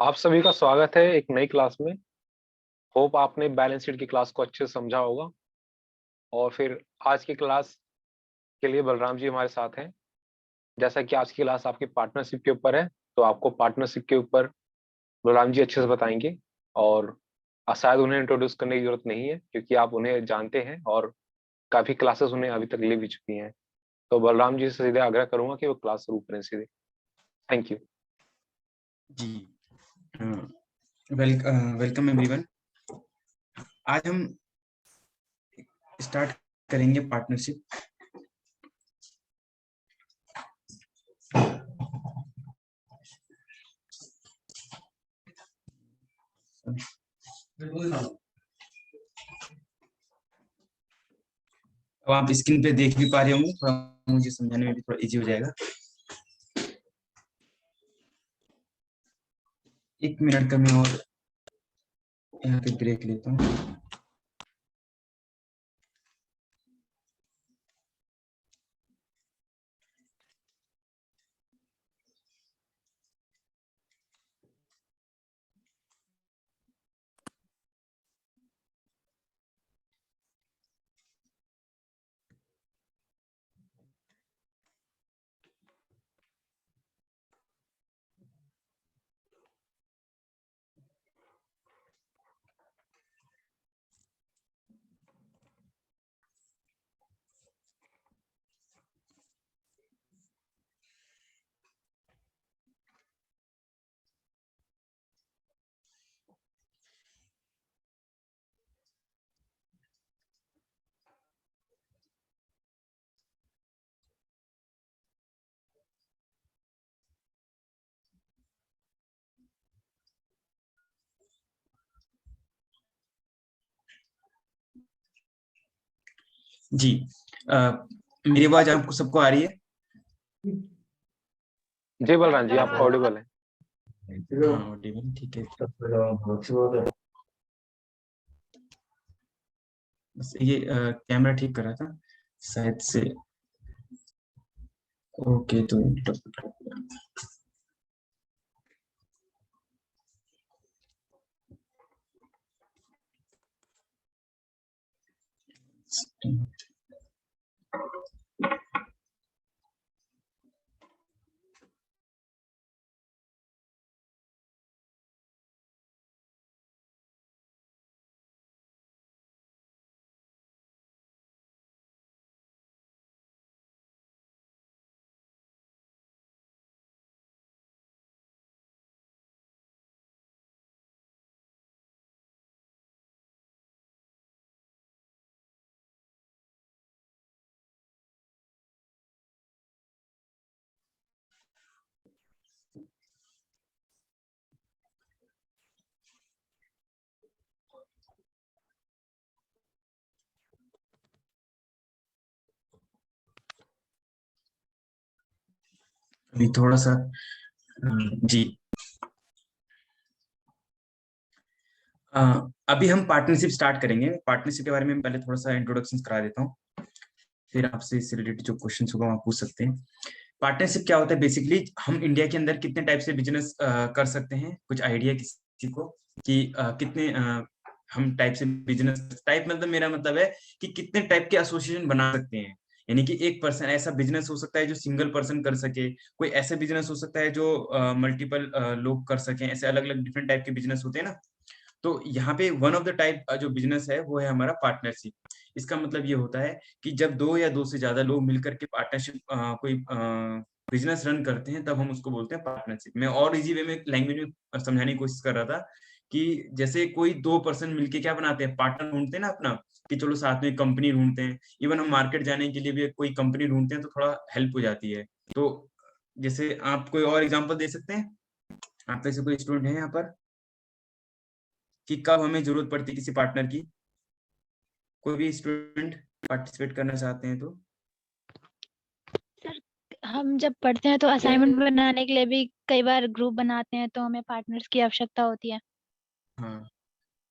आप सभी का स्वागत है एक नई क्लास में। होप आपने बैलेंस शीट की क्लास को अच्छे से समझा होगा। और फिर आज की क्लास के लिए बलराम जी हमारे साथ हैं। जैसा कि आज की क्लास आपकी पार्टनरशिप के ऊपर है, तो आपको पार्टनरशिप के ऊपर बलराम जी अच्छे से बताएंगे। और शायद उन्हें इंट्रोड्यूस करने की जरूरत नहीं है, क्योंकि आप उन्हें जानते हैं और काफी क्लासेस उन्हें अभी तक ले भी चुकी हैं। तो बलराम जी से सीधे आग्रह करूंगा कि वो क्लास शुरू करें सीधे। थैंक यू जी। Welcome everyone. आज हम स्टार्ट करेंगे पार्टनरशिप। अब आप स्क्रीन पे देख भी पा रहे होंगे, थोड़ा मुझे समझाने में भी थोड़ा इजी हो जाएगा। 1 मिनट का मैं और यहाँ पे ब्रेक लेता हूँ। जी। मेरी आवाज आपको सबको आ रही है? जी बलराम जी, आप ऑडिबल हैं। हाँ, ऑडिबल, ठीक है। बस ये कैमरा ठीक कर रहा था शायद से। ओके, तो अभी थोड़ा सा जी। अभी हम पार्टनरशिप स्टार्ट करेंगे। पार्टनरशिप के बारे में पहले थोड़ा सा इंट्रोडक्शन करा देता हूँ, फिर आपसे इससे रिलेटेड जो क्वेश्चन होगा आप पूछ सकते हैं। पार्टनरशिप क्या होता है? बेसिकली हम इंडिया के अंदर कितने टाइप से बिजनेस कर सकते हैं, कुछ आइडिया किसी को कि कितने हम टाइप से बिजनेस, टाइप मतलब मेरा मतलब है कि कितने टाइप के एसोसिएशन बना सकते हैं। यानी कि एक पर्सन ऐसा बिजनेस हो सकता है जो सिंगल पर्सन कर सके, कोई ऐसा बिजनेस हो सकता है जो मल्टीपल लोग कर सकें। ऐसे अलग अलग डिफरेंट टाइप के बिजनेस होते हैं ना। तो यहाँ पे वन ऑफ द टाइप जो बिजनेस है वो है हमारा पार्टनरशिप। इसका मतलब ये होता है कि जब 2 या 2 से ज्यादा लोग मिलकर के पार्टनरशिप कोई बिजनेस रन करते हैं, तब हम उसको बोलते हैं पार्टनरशिप। मैं और इजी वे में लैंग्वेज में समझाने की कोशिश कर रहा था कि जैसे कोई 2 पर्सन मिलके क्या बनाते हैं, पार्टनर ढूंढते हैं ना अपना, कि चलो साथ में कंपनी ढूंढते हैं। इवन हम मार्केट जाने के लिए भी कोई कंपनी ढूंढते हैं तो थोड़ा हेल्प हो जाती है। तो जैसे आप कोई और एग्जांपल दे सकते हैं? आप में से कोई स्टूडेंट है यहाँ पर कि कब हमें जरूरत पड़ती है किसी पार्टनर की? कोई भी स्टूडेंट पार्टिसिपेट करना चाहते हैं तो? सर, हम जब पढ़ते हैं तो असाइनमेंट बनाने के लिए भी कई बार ग्रुप बनाते हैं, तो हमें पार्टनर्स की आवश्यकता होती है। हाँ,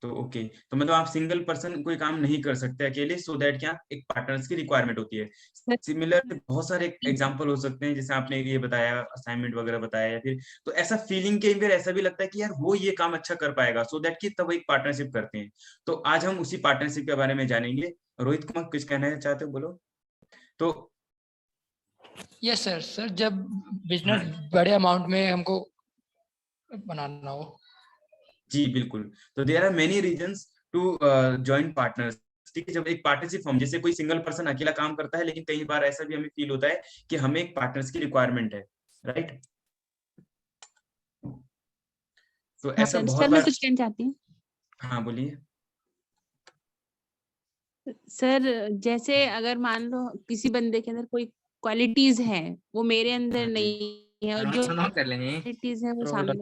तो ओके, तो मतलब आप सिंगल पर्सन कोई काम नहीं कर सकते अकेले, सो दैट क्या एक पार्टनर्स की रिक्वायरमेंट होती है। सिमिलर बहुत सारे एग्जांपल हो सकते हैं, जैसे आपने ये बताया असाइनमेंट वगैरह बताया, या फिर तो ऐसा फीलिंग के अंदर ऐसा भी लगता है कि यार वो ये काम अच्छा कर पाएगा, सो दैट कि तब एक पार्टनरशिप करते हैं। तो आज हम उसी पार्टनरशिप के बारे में जानेंगे। रोहित कुमार कुछ कहना चाहते हो, बोलो। तो यस सर। सर जब बिजनेस बड़े अमाउंट में हमको बनाना हो। जी बिल्कुल, तो there are many reasons to join partners. ठीक है, जब एक पार्टनरशिप फॉर्म, जैसे कोई सिंगल पर्सन अकेला काम करता है, लेकिन कई बार ऐसा भी हमें फील होता है कि हमें एक पार्टनर्स की रिक्वायरमेंट है, राइट। तो ऐसा बहुत सर मैं बार। कुछ कहना चाहती हूँ। हाँ बोलिए। सर जैसे अगर मान लो किसी बंदे के अंदर कोई क्वालिटीज है वो मेरे अंदर हाँ जी। नहीं है, और जो कर लेंगे। क्वालिटीज है वो सामने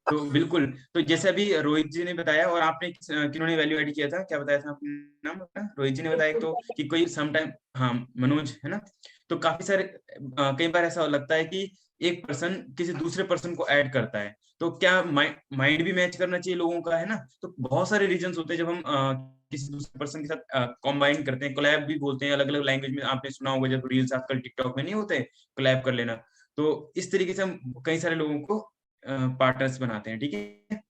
तो बिल्कुल, तो जैसे अभी रोहित जी ने बताया, और आपने किन्होंने वैल्यू एड किया था, क्या बताया था आपने नाम अपना? रोहित जी ने बताया तो कि कोई समटाइम, हाँ मनोज है ना। तो काफी सारे कई बार ऐसा लगता है कि एक पर्सन किसी दूसरे पर्सन को ऐड करता है, तो क्या माइंड भी मैच करना चाहिए लोगों का, है ना। तो बहुत सारे रीजंस होते हैं जब हम किसी दूसरे पर्सन के साथ कॉम्बाइन करते हैं, कोलैब भी बोलते हैं, अलग अलग लैंग्वेज में आपने सुना होगा, जब रील्स आजकल टिकटॉक में नहीं होते कोलैब कर लेना। तो इस तरीके से हम कई सारे लोगों को पार्टनर्स बनाते हैं, ठीक है।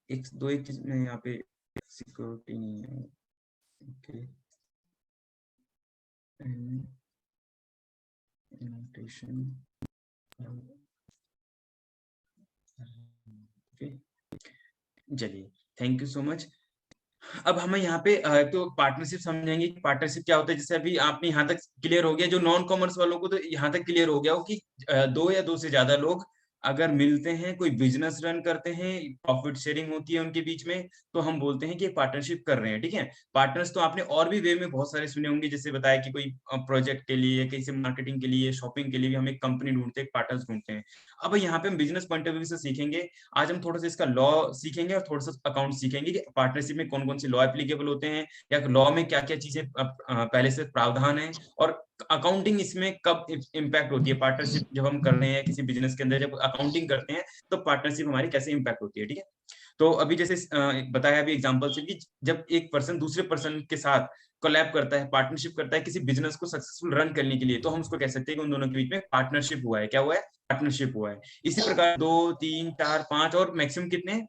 एक चीज में यहाँ पे सिक्योरिटी नहीं है, ओके। annotation, ओके, चलिए, थैंक यू सो मच। अब हमें यहाँ पे तो पार्टनरशिप समझेंगे कि पार्टनरशिप क्या होता है। जैसे अभी आपने यहाँ तक क्लियर हो गया, जो नॉन कॉमर्स वालों को तो यहाँ तक क्लियर हो गया हो कि दो या दो से ज्यादा लोग अगर मिलते हैं, कोई बिजनेस रन करते हैं, प्रॉफिट शेयरिंग होती है उनके बीच में, तो हम बोलते हैं कि पार्टनरशिप कर रहे हैं, ठीक है। पार्टनर्स तो आपने और भी वे में बहुत सारे सुने होंगे, जैसे बताया कि कोई प्रोजेक्ट के लिए, किसी मार्केटिंग के लिए, शॉपिंग के लिए भी हम एक कंपनी ढूंढते हैं, पार्टनर्स ढूंढते हैं। अब यहाँ पे हम बिजनेस पॉइंट ऑफ व्यू से सीखेंगे। आज हम थोड़ा सा इसका लॉ सीखेंगे और थोड़ा सा अकाउंट सीखेंगे कि पार्टनरशिप में कौन कौन से लॉ एप्लीकेबल होते हैं, या लॉ में क्या क्या चीजें पहले से प्रावधान है, और अकाउंटिंग इसमें कब इम्पैक्ट होती है। पार्टनरशिप जब हम कर रहे हैं किसी बिजनेस के अंदर, जब अकाउंटिंग करते हैं, तो पार्टनरशिप हमारी कैसे इम्पैक्ट होती है, ठीक है। तो अभी जैसे बताया अभी एग्जांपल से कि जब एक पर्सन दूसरे पर्सन के साथ कोलैब करता है, पार्टनरशिप करता है किसी बिजनेस को सक्सेसफुल रन करने के लिए, तो हम उसको कह सकते हैं कि उन दोनों के बीच में पार्टनरशिप हुआ है। क्या हुआ है? पार्टनरशिप हुआ है। इसी प्रकार 2 3 4 5 और मैक्सिमम कितने,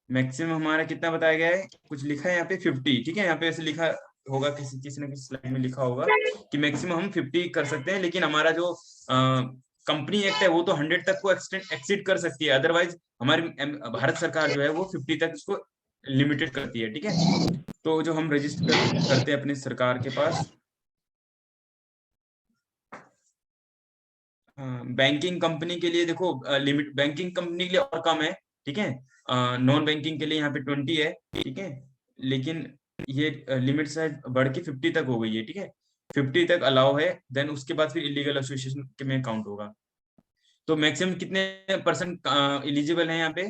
मैक्सिमम हमारा कितना बताया गया है, कुछ लिखा है यहाँ पे 50, ठीक है। यहाँ पे ऐसे लिखा होगा, किसी ने किसी स्लाइड में लिखा होगा कि मैक्सिमम हम 50 कर सकते हैं, लेकिन हमारा जो कंपनी एक्ट है वो तो 100 तक को एक्सीड कर सकती है। अदरवाइज हमारी भारत सरकार जो है वो 50 तक इसको लिमिटेड करती है, ठीक है। तो जो हम रजिस्टर करते हैं अपने सरकार के पास, बैंकिंग कंपनी के लिए देखो लिमिट बैंकिंग कंपनी के लिए और कम है, ठीक है। नॉन बैंकिंग के लिए यहाँ पे 20 है, ठीक है। लेकिन ये लिमिट शायद बढ़ के 50 तक हो गई है, ठीक है। 50 तक अलाउ है, देन उसके बाद फिर इलीगल एसोसिएशन के में काउंट होगा। तो मैक्सिमम कितने परसेंट एलिजिबल है यहाँ पे,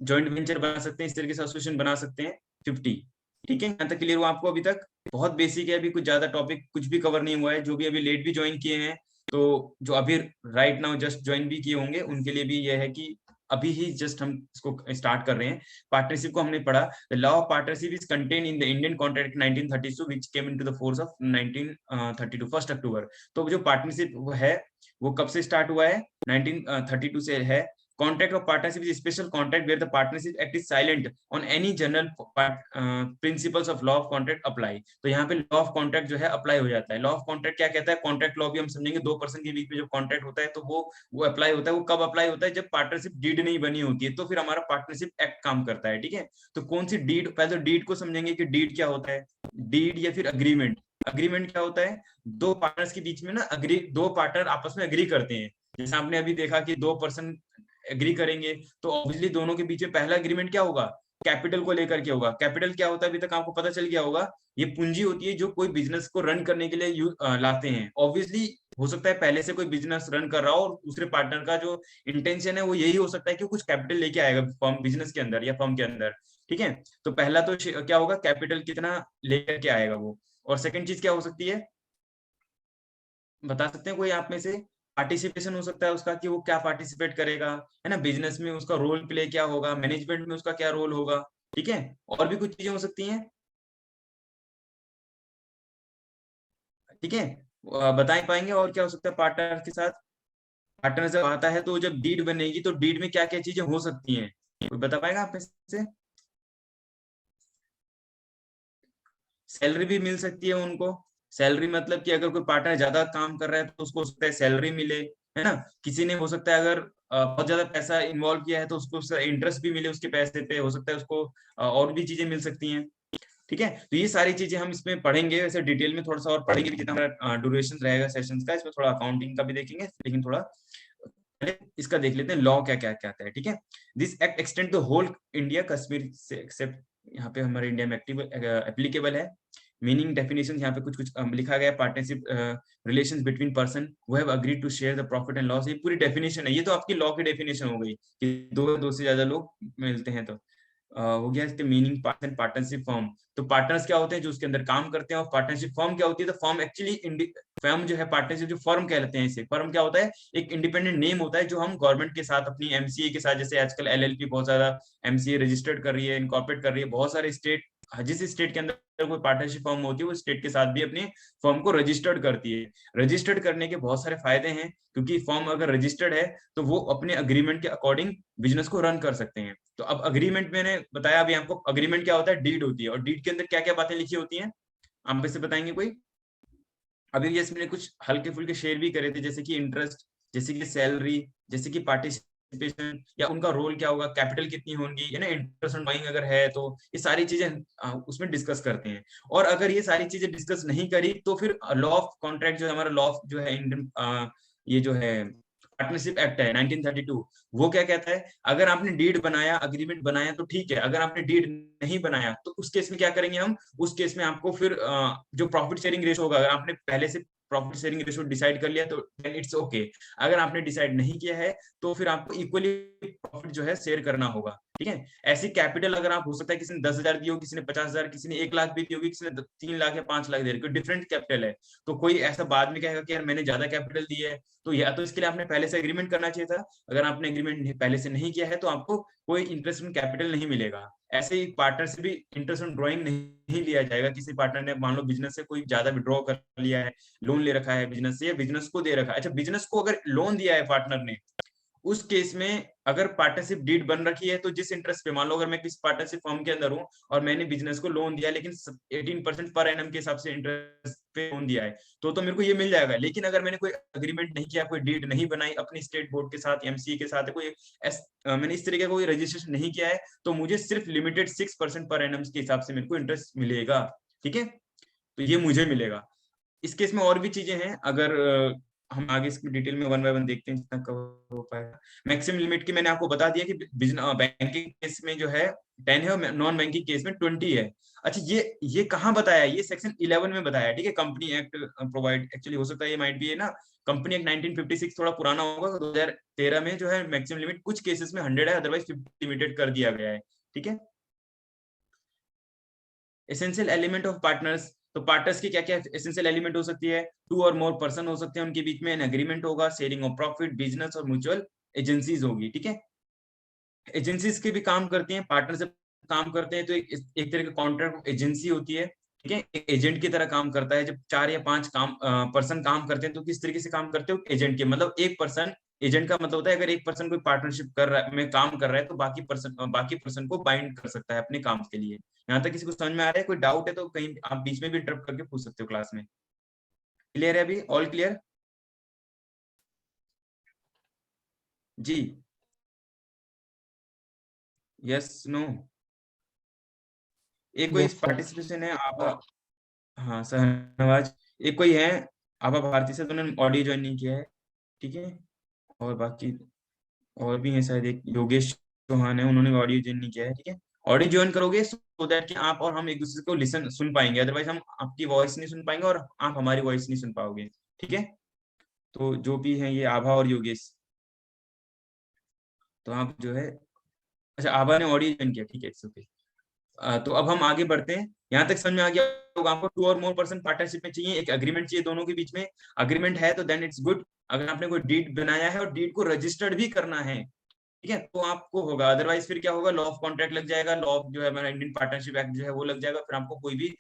जॉइंट वेंचर बना सकते हैं, इस तरीके से एसोसिएशन बना सकते हैं 50, ठीक है। यहाँ तक क्लियर हुआ आपको? अभी तक बहुत बेसिक है, अभी कुछ ज्यादा टॉपिक कुछ भी कवर नहीं हुआ है। जो भी अभी लेट भी ज्वाइन किए हैं, तो जो अभी राइट नाउ जस्ट ज्वाइन भी किए होंगे, उनके लिए भी यह है कि अभी ही जस्ट हम इसको स्टार्ट कर रहे हैं। पार्टनरशिप को हमने पढ़ा, the law of partnership is contain in the Indian contract 1932 which came into the force of 1932 1 अक्टूबर। तो जो पार्टनरशिप है वो कब से स्टार्ट हुआ है? 1932 से है। Contract of partnership is a special contract where the partnership act is silent on any general principles of law of contract apply। तो यहाँ पे law of contract जो है अप्लाई हो जाता है। law of contract क्या कहता है? कॉन्ट्रैक्ट लॉ भी हम समझेंगे। दो पर्सन के बीच में जो कॉन्ट्रैक्ट होता है तो वो अप्लाई होता है। वो कब अप्लाई होता है? जब पार्टनरशिप डीड नहीं बनी होती है, तो फिर हमारा पार्टनरशिप एक्ट काम करता है, ठीक है। तो कौन सी डीड, पहले तो डीड को समझेंगे कि डीड क्या होता है। डीड या फिर अग्रीमेंट, अग्रीमेंट क्या होता है? दो पार्टनर्स के बीच में ना दो पार्टनर आपस में अग्री करते हैं। जैसे आपने अभी देखा कि दो पर्सन एग्री करेंगे, तो ऑब्वियसली दोनों के बीच में पहला एग्रीमेंट क्या होगा? कैपिटल को लेकर के होगा। कैपिटल क्या होता है? अभी तक आपको पता चल गया होगा, ये पूंजी होती है जो कोई बिजनेस को रन करने के लिए लाते हैं। ऑब्वियसली हो सकता है पहले से कोई बिजनेस रन कर रहा हो और दूसरे पार्टनर का जो इंटेंशन है वो यही हो सकता है कि कुछ कैपिटल लेके आएगा फर्म बिजनेस के अंदर या फर्म के अंदर, ठीक है। तो पहला तो क्या होगा? कैपिटल कितना लेकर के आएगा वो। और सेकंड चीज क्या हो सकती है, बता सकते हैं कोई आप में से? पार्टिसिपेशन हो सकता है उसका कि वो क्या पार्टिसिपेट करेगा, है ना, बिजनेस में उसका रोल प्ले क्या होगा, मैनेजमेंट में उसका क्या रोल होगा, ठीक है। और भी कुछ चीजें हो सकती हैं, ठीक है। बता पाएंगे और क्या हो सकता है पार्टनर के साथ? पार्टनर जब आता है तो जब डीड बनेगी तो डीड में क्या क्या चीजें हो सकती हैं, कोई बता पाएगा आप में से? सैलरी भी मिल सकती है उनको। सैलरी मतलब कि अगर कोई पार्टनर ज्यादा काम कर रहा है तो उसको हो सकता है सैलरी मिले, है ना। किसी ने हो सकता है अगर बहुत ज्यादा पैसा इन्वॉल्व किया है तो उसको इंटरेस्ट भी मिले उसके पैसे पे, हो सकता है उसको और भी चीजें मिल सकती हैं, ठीक है। तो ये सारी चीजें हम इसमें पढ़ेंगे, वैसे डिटेल में थोड़ा सा और पढ़ेंगे जितना हमारा ड्यूरेशन रहेगा सेशंस का। इसमें थोड़ा अकाउंटिंग का भी देखेंगे, लेकिन थोड़ा पहले इसका देख लेते हैं लॉ क्या क्या कहता है, ठीक है। This act extend the whole India Kashmir से एक्सेप्ट, यहाँ पे हमारे इंडिया में एप्लीकेबल है। मीनिंग डेफिनेशन यहाँ पे कुछ कुछ लिखा गया, partnership relations between person who have agreed to share the profit and loss. ये पूरी डेफिनेशन है, ये तो आपकी लॉ की डेफिनेशन हो गई कि दो से ज्यादा लोग मिलते हैं तो हो गया इसके मीनिंग। पार्टनरशिप फॉर्म, तो पार्टनर्स क्या होते हैं जो उसके अंदर काम करते हैं, और पार्टनरशिप फॉर्म क्या होती है? तो फॉर्म एक्चुअली फर्म जो है, पार्टनरशिप जो फर्म कहते हैं इसे, फर्म क्या होता है? एक इंडिपेंडेंट नेम होता है जो हम गवर्नमेंट के साथ अपनी एमसीए के साथ, जैसे आजकल एलएलपी बहुत ज्यादा एमसीए रजिस्टर्ड कर रही है, इनकॉर्पोरेट कर रही है, बहुत सारे स्टेट, जिस स्टेट के अंदर कोई पार्टनरशिप फर्म होती है वो स्टेट के साथ भी अपनी फर्म को रजिस्टर्ड करती है। रजिस्टर्ड करने के बहुत सारे फायदे हैं, क्योंकि फर्म अगर रजिस्टर्ड है तो वो अपने अग्रीमेंट के अकॉर्डिंग बिजनेस को रन कर सकते हैं। तो अब अग्रीमेंट मैंने बताया अभी आपको, अग्रीमेंट क्या होता है? डीड होती है, और डीड के अंदर क्या क्या बातें लिखी होती हैं आप में से बताएंगे कोई? अभी जैसे मैंने कुछ हल्के फुल्के शेयर भी करे थे, जैसे कि इंटरेस्ट, जैसे कि सैलरी, जैसे कि पार्टिसिपेशन, या उनका रोल क्या होगा, कैपिटल कितनी होगी, है ना, इंटरेस्ट ऑन बाइंग अगर है तो ये सारी चीजें उसमें डिस्कस करते हैं। और अगर ये सारी चीजें डिस्कस नहीं करी तो फिर लॉ ऑफ कॉन्ट्रैक्ट जो है हमारा, लॉ जो है इंडियन, ये जो है पार्टनरशिप एक्ट है 1932, वो क्या कहता है? अगर आपने डीड बनाया, अग्रीमेंट बनाया तो ठीक है, अगर आपने डीड नहीं बनाया तो उस केस में क्या करेंगे हम? उस केस में आपको फिर जो प्रॉफिट शेयरिंग रेशो होगा, अगर आपने पहले से प्रॉफिट शेयरिंग रेशो डिसाइड कर लिया तो इट्स ओके। अगर आपने डिसाइड नहीं किया है तो फिर आपको इक्वली प्रॉफिट जो है शेयर करना होगा, ठीक है। ऐसी कैपिटल अगर आप, हो सकता है किसी ने 10,000 दी हो, किसी ने 50,000, किसी ने 1 लाख भी दी होगी, किसी ने 3 लाख या 5 लाख दे रही, डिफरेंट कैपिटल है। तो कोई ऐसा बाद में कहेगा कि यार मैंने ज्यादा कैपिटल दी है, तो या तो इसके लिए आपने पहले से एग्रीमेंट करना चाहिए था। अगर आपने एग्रीमेंट पहले से नहीं किया है तो आपको कोई इंटरेस्ट ऑन कैपिटल नहीं मिलेगा। ऐसे ही पार्टनर से भी इंटरेस्ट ऑन ड्रॉइंग नहीं लिया जाएगा। किसी पार्टनर ने मान लो बिजनेस से कोई ज्यादा विड्रॉ कर लिया है, लोन ले रखा है बिजनेस से, या बिजनेस को दे रखा है। अच्छा, बिजनेस को अगर लोन दिया है पार्टनर ने, उस केस में अगर पार्टनरशिप डीड बन रखी है तो जिस इंटरेस्ट पे, मान लो अगर मैं किसी पार्टनरशिप फर्म के अंदर हूं और मैंने बिजनेस को लोन दिया, लेकिन 18% पर एनम के हिसाब से इंटरेस्ट पे लोन दिया है, तो मेरे को ये मिल जाएगा। लेकिन अगर मैंने कोई अग्रीमेंट नहीं किया, कोई डीड नहीं बनाई अपनी स्टेट बोर्ड के साथ, एमसीए के साथ, कोई मैंने इस तरीके का कोई रजिस्ट्रेशन नहीं किया है, तो मुझे सिर्फ लिमिटेड 6% पर एनम के हिसाब से मेरे को इंटरेस्ट मिलेगा, ठीक है। तो ये मुझे मिलेगा। इस केस में और भी चीजें हैं, अगर हम आगे इसमें डिटेल में वन बाय वन देखते हैं जितना कवर हो पाएगा। मैक्सिमम लिमिट की मैंने आपको बता दिया कि बैंकिंग केस में जो है 10 है, और नॉन बैंकिंग केस में 20 है। अच्छा, ये कहाँ बताया है? ये सेक्शन 11 में बताया है, ठीक है। कंपनी एक्ट प्रोवाइड, एक्चुअली हो सकता है ये माइट भी है ना, कंपनी एक्ट 1956 थोड़ा पुराना होगा, 2013 में जो है मैक्सिमम लिमिट कुछ केसेस में 100 है, अदरवाइज 50 लिमिटेड कर दिया गया है, ठीक है। एसेंशियल एलिमेंट ऑफ पार्टनर्स, तो पार्टनर्स की क्या क्या एसेंशियल एलिमेंट हो सकती है? 2 और मोर पर्सन हो सकते हैं, उनके बीच में एन एग्रीमेंट होगा, शेयरिंग ऑफ प्रॉफिट, बिजनेस और म्यूचुअल एजेंसीज होगी, ठीक है। एजेंसीज के भी काम करती हैं, पार्टनर से काम करते हैं, तो एक तरह का कॉन्ट्रैक्ट एजेंसी होती है, ठीक है। एक एजेंट की तरह काम करता है। जब 4 या 5 पर्सन काम करते हैं तो किस तरीके से काम करते हो? एजेंट के, मतलब एक पर्सन, एजेंट का मतलब होता है अगर एक पर्सन कोई पार्टनरशिप कर रहा है, में काम कर रहा है, तो बाकी पर्सन को बाइंड कर सकता है अपने काम के लिए। यहाँ तक किसी को समझ में आ रहा है? कोई डाउट है तो कहीं आप बीच में भी इंटरप्ट करके पूछ सकते हो क्लास में। क्लियर है अभी? All clear? जी, यस, नो? एक कोई यस सर। पार्टिसिपेशन है आप, हाँ सहनवाज, एक कोई है आभा भारती से, तो उन्होंने ऑडियो ज्वाइन नहीं किया है, ठीक है। और बाकी और भी है, शायद एक योगेश चौहान है, उन्होंने ऑडियो ज्वाइन नहीं किया है, ठीक है। ऑडियो ज्वाइन करोगे सो दैट कि आप और हम एक दूसरे को सुन पाएंगे, अदरवाइज हम आपकी वॉइस नहीं सुन पाएंगे और आप हमारी वॉइस नहीं सुन पाओगे, ठीक है। तो जो भी है ये आभा और योगेश, तो आप जो है, अच्छा आभा ने ऑडियो ज्वाइन किया, ठीक है, इट्स ओके। तो अब हम आगे बढ़ते हैं। यहाँ तक समझ में आ गया होगा आपको 2 और मोर पर्सन पार्टनरशिप में चाहिए, एक एग्रीमेंट चाहिए दोनों के बीच में। एग्रीमेंट है तो देन इट्स गुड। अगर आपने कोई डीड बनाया है और डीड को रजिस्टर्ड भी करना है, ठीक है, तो आपको होगा। अदरवाइज फिर क्या होगा, लॉ ऑफ कॉन्ट्रैक्ट लग जाएगा, लॉ ऑफ जो है हमारा इंडियन पार्टनरशिप एक्ट जो है वो लग जाएगा। फिर आपको कोई भी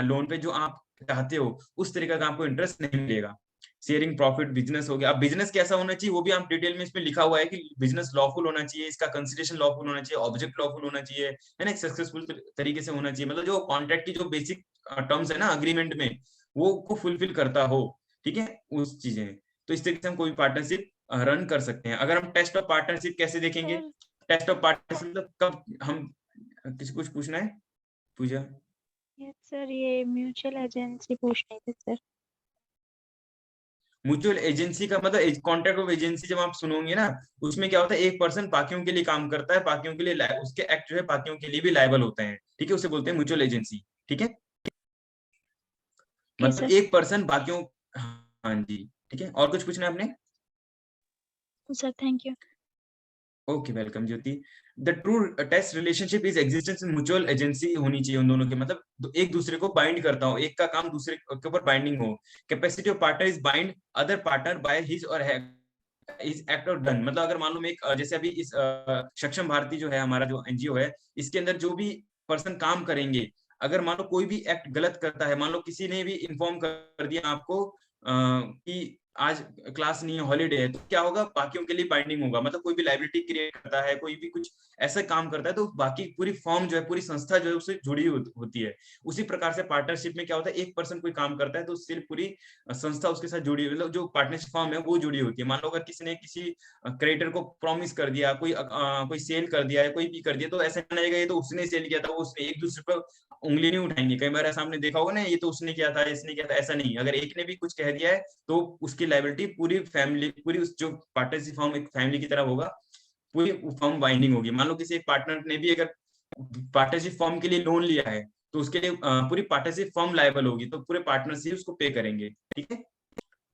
लोन पे जो आप चाहते हो उस तरीके का आपको इंटरेस्ट नहीं मिलेगा। शेयरिंग प्रॉफिट बिजनेस हो गया। अब बिजनेस कैसा होना चाहिए वो भी आप डिटेल में इसमें लिखा हुआ है कि बिजनेस लॉफुल होना चाहिए, इसका कंसिडरेशन लॉफुल होना चाहिए, ऑब्जेक्ट लॉफुल होना चाहिए, है ना, सक्सेसफुल तरीके से होना चाहिए। मतलब जो कॉन्ट्रैक्ट की जो बेसिक टर्म्स है ना अग्रीमेंट में, वो को फुलफिल करता हो, ठीक है, उस चीजें। तो इस तरीके से हम कोई पार्टनरशिप रन कर सकते हैं। अगर हम टेस्ट ऑफ पार्टनरशिप कैसे देखेंगे, सर टेस्ट ऑफ पार्टनरशिप मतलब कब हम, किसी कुछ पूछना है पूजा? सर ये म्यूचुअल एजेंसी पूछ रही थी सर। म्यूचुअल एजेंसी का मतलब कॉन्ट्रैक्ट ऑफ एजेंसी जब आप सुनोगे ना, उसमें क्या होता है, एक पर्सन बाकियों के लिए काम करता है, बाकियों के लिए उसके एक्ट जो है बाकियों के लिए भी लायबल होते हैं, ठीक है, उसे बोलते हैं म्यूचुअल एजेंसी, ठीक है। ओके मतलब सर। एक पर्सन बाकियों, हाँ जी, ठीक है। और कुछ पूछना है आपने? Sir thank you. Okay, welcome Jyoti. The true test relationship is existence in mutual agency होनी चाहिए उन दोनों के, मतलब एक दूसरे को बाइंड करता हो, एक का काम दूसरे के ऊपर बाइंडिंग हो। Capacity of partner is bind other partner by his और इज एक्ट और डन। मतलब अगर मान लो मैं एक जैसे अभी इस सक्षम भारती जो है हमारा जो एनजीओ है, इसके अंदर जो भी पर्सन काम करेंगे, अगर मान लो कोई भी एक्ट गलत करता है, मान लो किसी ने भी इन्फॉर्म कर दिया आपको कि आज क्लास नहीं है, हॉलीडे है, तो क्या होगा, बाकियों के लिए बाइंडिंग होगा। मतलब कोई भी लाइबिलिटी क्रिएट करता है, कोई भी कुछ ऐसा काम करता है, तो बाकी पूरी फॉर्म जो है, पूरी संस्था जो है उससे जुड़ी होती है। उसी प्रकार से पार्टनरशिप में क्या होता है, एक पर्सन कोई काम करता है तो उससे पूरी संस्था उसके साथ जुड़ी, मतलब जो पार्टनरशिप फॉर्म है वो जुड़ी होती है। मान लो अगर किसी ने किसी क्रेडिटर को प्रॉमिस कर दिया, कोई सेल कर दिया है, कोई भी कर दिया, तो ऐसा नहीं लगेगा ये तो उसने सेल किया था, वो उसने, एक दूसरे पर उंगली नहीं उठाएंगे। कई बार ऐसा आपने देखा होगा ना, ये तो उसने किया था, इसने किया था, ऐसा नहीं। अगर एक ने भी कुछ कह दिया है तो उसकी लायबिलिटी पूरी फैमिली, पूरी उस जो पार्टनरशिप फॉर्म एक फैमिली की तरह होगा, पूरी फॉर्म बाइंडिंग होगी। मान लो किसी एक पार्टनर ने भी अगर पार्टनरशिप फॉर्म के लिए लोन लिया है, तो उसके लिए पूरी पार्टनरशिप फॉर्म लायबल होगी, तो पूरे पार्टनर्स ही उसको पे करेंगे, ठीक है।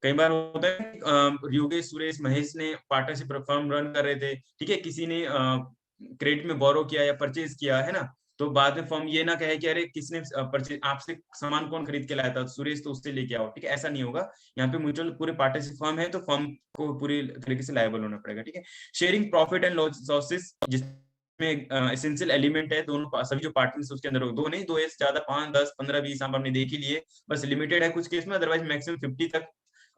कई बार होता है योगेश, सुरेश, महेश ने पार्टनरशिप फर्म रन कर रहे थे, ठीक है, किसी ने क्रेडिट में बोरो किया या परचेज किया, है ना, तो बाद में फर्म ये ना कहे कि अरे किसने परचेज, आपसे सामान कौन खरीद के लाया था, सुरेश, तो उससे लेके आओ, ठीक है, ऐसा नहीं होगा। यहाँ पे म्यूचुअल पूरे पार्टनरशिप फर्म है तो फर्म को पूरी तरीके से लायबल होना पड़ेगा, ठीक है। शेयरिंग प्रॉफिट एंड लॉसेस, जिसमें एसेंशियल एलिमेंट है, दोनों सभी जो पार्टनर्स उसके अंदर, दो नहीं, दो से ज्यादा, 5, 10, 15, 20 आप हमने देख ही लिए, बस लिमिटेड है कुछ केस में, अदरवाइज मैक्सिमम 50 तक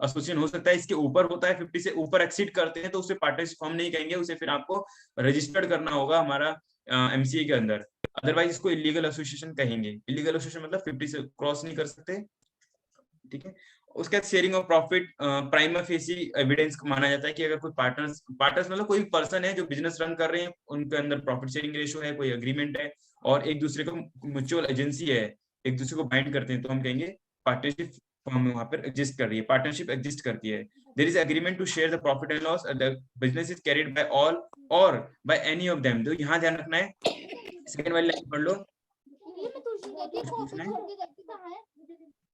एसोसिएशन हो सकता है। इसके ऊपर होता है, 50 से ऊपर एक्सीड करते हैं तो उसे पार्टनरशिप फॉर्म नहीं कहेंगे, उसे फिर आपको रजिस्टर्ड करना होगा हमारा एमसीए के अंदर, अदरवाइज इसको इलीगल एसोसिएशन कहेंगे। इलीगल एसोसिएशन मतलब 50 से क्रॉस नहीं कर सकते, ठीक है। उसके बाद sharing of profit prima facie evidence माना जाता है कि अगर कोई पार्टनर्स मतलब कोई पर्सन है जो बिजनेस रन कर रहे हैं, उनके अंदर प्रॉफिट शेयरिंग रेशियो है, कोई एग्रीमेंट है, और एक दूसरे को म्यूचुअल एजेंसी है, एक दूसरे को बाइंड करते हैं, तो हम कहेंगे पार्टनरशिप फॉर्म वहां पर एग्जिस्ट कर रही है, पार्टनरशिप एग्जिस्ट करती है। There is agreement to share the profit and loss, the business is carried by all or by any of them. तो यहाँ ध्यान रखना है, सेकंड वाली लाइन पढ़ लो, कुछ पूछना है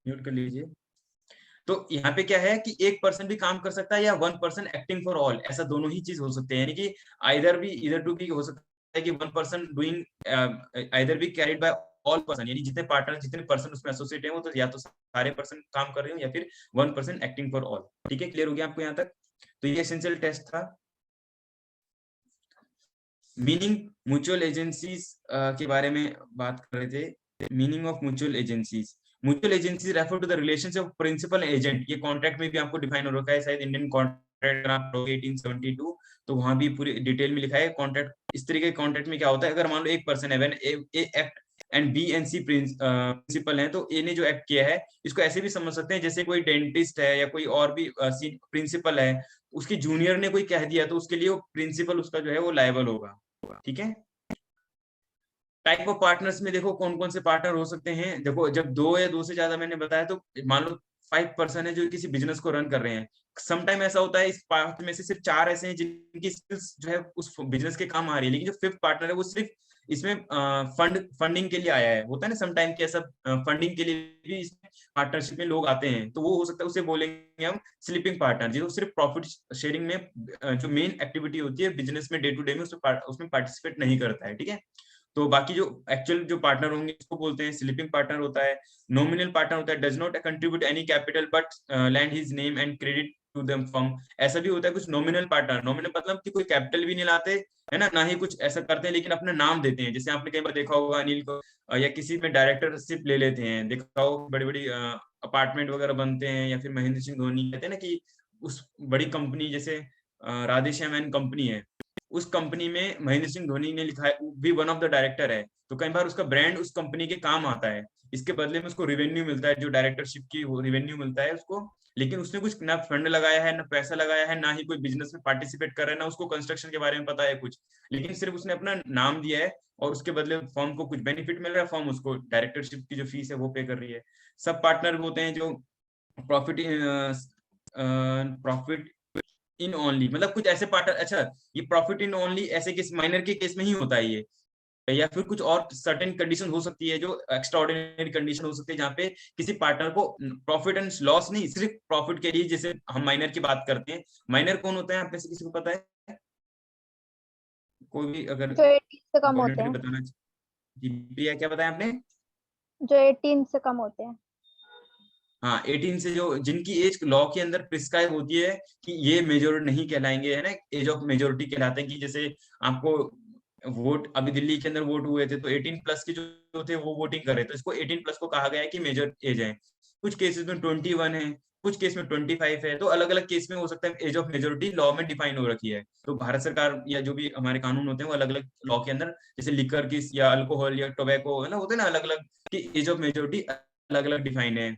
म्यूट कर लीजिए। तो यहाँ पे क्या है कि एक पर्सन भी काम कर सकता है या one person acting for all, ऐसा दोनों ही चीज हो सकते हैं, यानी कि इधर टू भी हो सकता है कि one person doing either be carried by all person, यानी जितने पार्टनर, जितने पर्सन उसमें एसोसिएट है, वो तो या तो सारे पर्सन काम कर रहे हो या फिर one person acting for all, ठीक है। क्लियर हो गया आपको यहाँ तक? तो ये एसेंशियल टेस्ट था। मीनिंग म्यूचुअल एजेंसीज के बारे में बात कर रहे थे। Meaning of mutual agencies, mutual agency refer to the relationship of principal agent. ये कॉन्ट्रैक्ट में भी आपको डिफाइन हो रखा है, शायद इंडियन कॉन्ट्रैक्ट आप 1872, तो वहां भी पूरी डिटेल में लिखा है कॉन्ट्रैक्ट। इस तरीके के कॉन्ट्रैक्ट में क्या होता है, अगर मान लो एक पर्सन है, when A act and B and C principal है, तो ए ने जो एक्ट किया है, इसको ऐसे भी समझ सकते हैं जैसे कोई डेंटिस्ट है या कोई और भी प्रिंसिपल है, उसकी जूनियर ने कोई कह दिया तो उसके लिए वो प्रिंसिपल उसका जो है वो लायबल होगा, ठीक है। टाइप ऑफ पार्टनर्स में देखो कौन कौन से पार्टनर हो सकते हैं। देखो जब 2 या 2 से ज्यादा मैंने बताया, तो मान लो 5 पर्सन है जो किसी बिजनेस को रन कर रहे हैं। समटाइम ऐसा होता है इस पार्ट में से सिर्फ 4 ऐसे हैं जिनकी स्किल्स जो है उस बिजनेस के काम आ रही है, लेकिन जो 5th पार्टनर है वो सिर्फ इसमें फंडिंग के लिए आया है। होता है ना समटाइम कि ऐसा फंडिंग के लिए भी इस पार्टनरशिप में लोग आते हैं, तो वो हो सकता है, उसे बोलेंगे हम स्लीपिंग पार्टनर, जो सिर्फ प्रॉफिट शेयरिंग में जो मेन एक्टिविटी होती है बिजनेस में डे टू डे में उसमें पार्टिसिपेट नहीं करता है, ठीक है। तो बाकी जो एक्चुअल जो पार्टनर होंगे इसको बोलते हैं स्लीपिंग पार्टनर होता है। नॉमिनल पार्टनर होता है does not contribute any capital but lend his name and credit to the firm. ऐसा भी होता है कुछ नॉमिनल पार्टनर, नॉमिनल मतलब कि कोई कैपिटल भी नहीं लाते है ना ही कुछ ऐसा करते हैं, लेकिन अपना नाम देते हैं। जैसे आपने कई बार देखा होगा अनिल को या किसी में डायरेक्टरशिप ले लेते हैं, देखा हो बड़ी बड़ी अपार्टमेंट वगैरह बनते हैं, या फिर महेंद्र सिंह धोनी कहते हैं ना कि उस बड़ी कंपनी जैसे राधेश्याम एंड कंपनी है, उस कंपनी में महेंद्र सिंह धोनी ने लिखा है, भी वन ऑफ द डायरेक्टर है, तो कई बार उसका ब्रांड उस कंपनी के काम आता है, इसके बदले में उसको रेवेन्यू मिलता है, जो डायरेक्टरशिप की वो रेवेन्यू मिलता है उसको। लेकिन उसने कुछ ना फंड लगाया है, ना पैसा लगाया है, ना ही कोई बिजनेस में पार्टिसिपेट कर रहा है, ना उसको कंस्ट्रक्शन के बारे में पता है कुछ, लेकिन सिर्फ उसने अपना नाम दिया है और उसके बदले फर्म को कुछ बेनिफिट मिल रहा है, फर्म उसको डायरेक्टरशिप की जो फीस है वो पे कर रही है। सब पार्टनर होते हैं जो प्रॉफिट इन ओनली, मतलब कुछ ऐसे पार्टनर, अच्छा ये प्रॉफिट इन ओनली ऐसे केस माइनर के केस में ही होता है ये, या फिर कुछ और सर्टेन कंडीशन हो सकती है जो एक्स्ट्राऑर्डिनरी कंडीशन हो सकती है, जहाँ पे किसी पार्टनर को प्रॉफिट एंड लॉस नहीं, सिर्फ प्रॉफिट के लिए, जैसे हम माइनर की बात करते हैं। माइनर कौन होता है आप में से किसी को पता है? कोई भी अगर जो 18 से कम होते voluntarily हैं, बताना जी, प्रिया क्या बताया आपने? जो 18 से कम होते हैं। हाँ 18 से जो जिनकी एज लॉ के अंदर प्रिस्क्राइब होती है कि ये मेजोर नहीं कहलाएंगे, है ना, एज ऑफ मेजोरिटी कहलाते हैं। कि जैसे आपको वोट अभी दिल्ली के अंदर वोट हुए थे तो 18 प्लस के जो थे वो वोटिंग कर रहे थे, तो इसको 18 प्लस को कहा गया है कि मेजर एज है। कुछ केसेस में 21 है, कुछ केस में 25 है, तो अलग अलग केस में हो सकता है एज ऑफ मेजोरिटी लॉ में डिफाइन हो रखी है। तो भारत सरकार या जो भी हमारे कानून होते हैं वो अलग अलग लॉ के अंदर, जैसे लिकर की या अल्कोहल या टोबैको है ना, होते हैं ना अलग अलग की एज ऑफ मेजोरिटी अलग अलग डिफाइन है।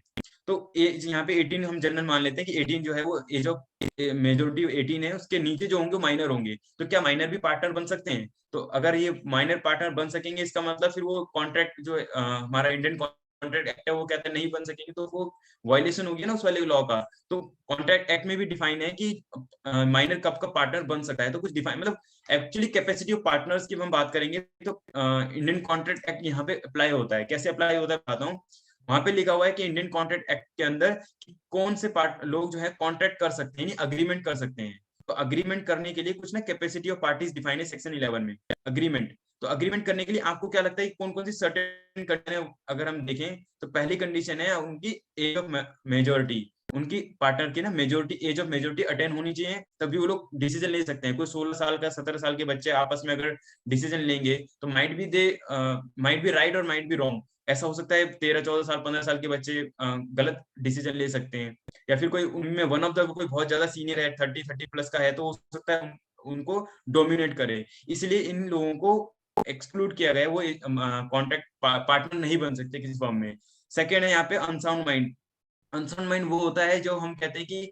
तो एज यहाँ पे 18 हम जनरल मान लेते हैं कि 18 जो है वो एज ऑफ मेजोरिटी 18 है, उसके नीचे जो होंगे माइनर होंगे। तो क्या माइनर भी पार्टनर बन सकते हैं? तो अगर ये माइनर पार्टनर बन सकेंगे, इसका मतलब फिर वो कॉन्ट्रैक्ट जो हमारा इंडियन कॉन्ट्रैक्ट एक्ट है वो कहते हैं नहीं बन सकेंगे, तो वो वायलेशन होगी ना उस वाले लॉ का। तो कॉन्ट्रैक्ट एक्ट में भी डिफाइन है कि माइनर कब का पार्टनर बन सकता है, तो कुछ डिफाइन, मतलब एक्चुअली कैपेसिटी ऑफ पार्टनर्स की हम बात करेंगे तो इंडियन कॉन्ट्रैक्ट एक्ट यहाँ पे अप्लाई होता है। कैसे अप्लाई होता है बताता हूँ। वहां पे लिखा हुआ है कि इंडियन कॉन्ट्रैक्ट एक्ट के अंदर कि कौन से लोग जो है कॉन्ट्रैक्ट कर सकते हैं, अग्रीमेंट कर सकते हैं। तो अग्रीमेंट करने के लिए कुछ ना कैपेसिटी ऑफ पार्टीज डिफाइन है सेक्शन 11 में, अग्रीमेंट। तो अग्रीमेंट करने के लिए आपको क्या लगता है कौन कौन सी सर्टेन कंडीशन अगर हम देखें तो पहली कंडीशन है उनकी एज ऑफ मेजोरिटी, उनकी पार्टनर की ना majority age of majority attain होनी चाहिए, तभी वो लोग डिसीजन ले सकते हैं। कोई 16 साल का 17 साल के बच्चे आपस में अगर डिसीजन लेंगे तो माइट बी राइट और माइट बी रॉन्ग। ऐसा हो सकता है 13 14 साल 15 साल के बच्चे गलत डिसीजन ले सकते हैं, या फिर कोई उनमें वन ऑफ द कोई बहुत ज्यादा सीनियर है 30 प्लस का है, तो हो सकता है उनको डोमिनेट करे। इसलिए इन लोगों को एक्सक्लूड किया गया है, वो कॉन्ट्रैक्ट पार्टनर नहीं बन सकते किसी फॉर्म में। सेकेंड है यहाँ पे अनसाउंड माइंड। अनसाउंड माइंड वो होता है जो हम कहते हैं कि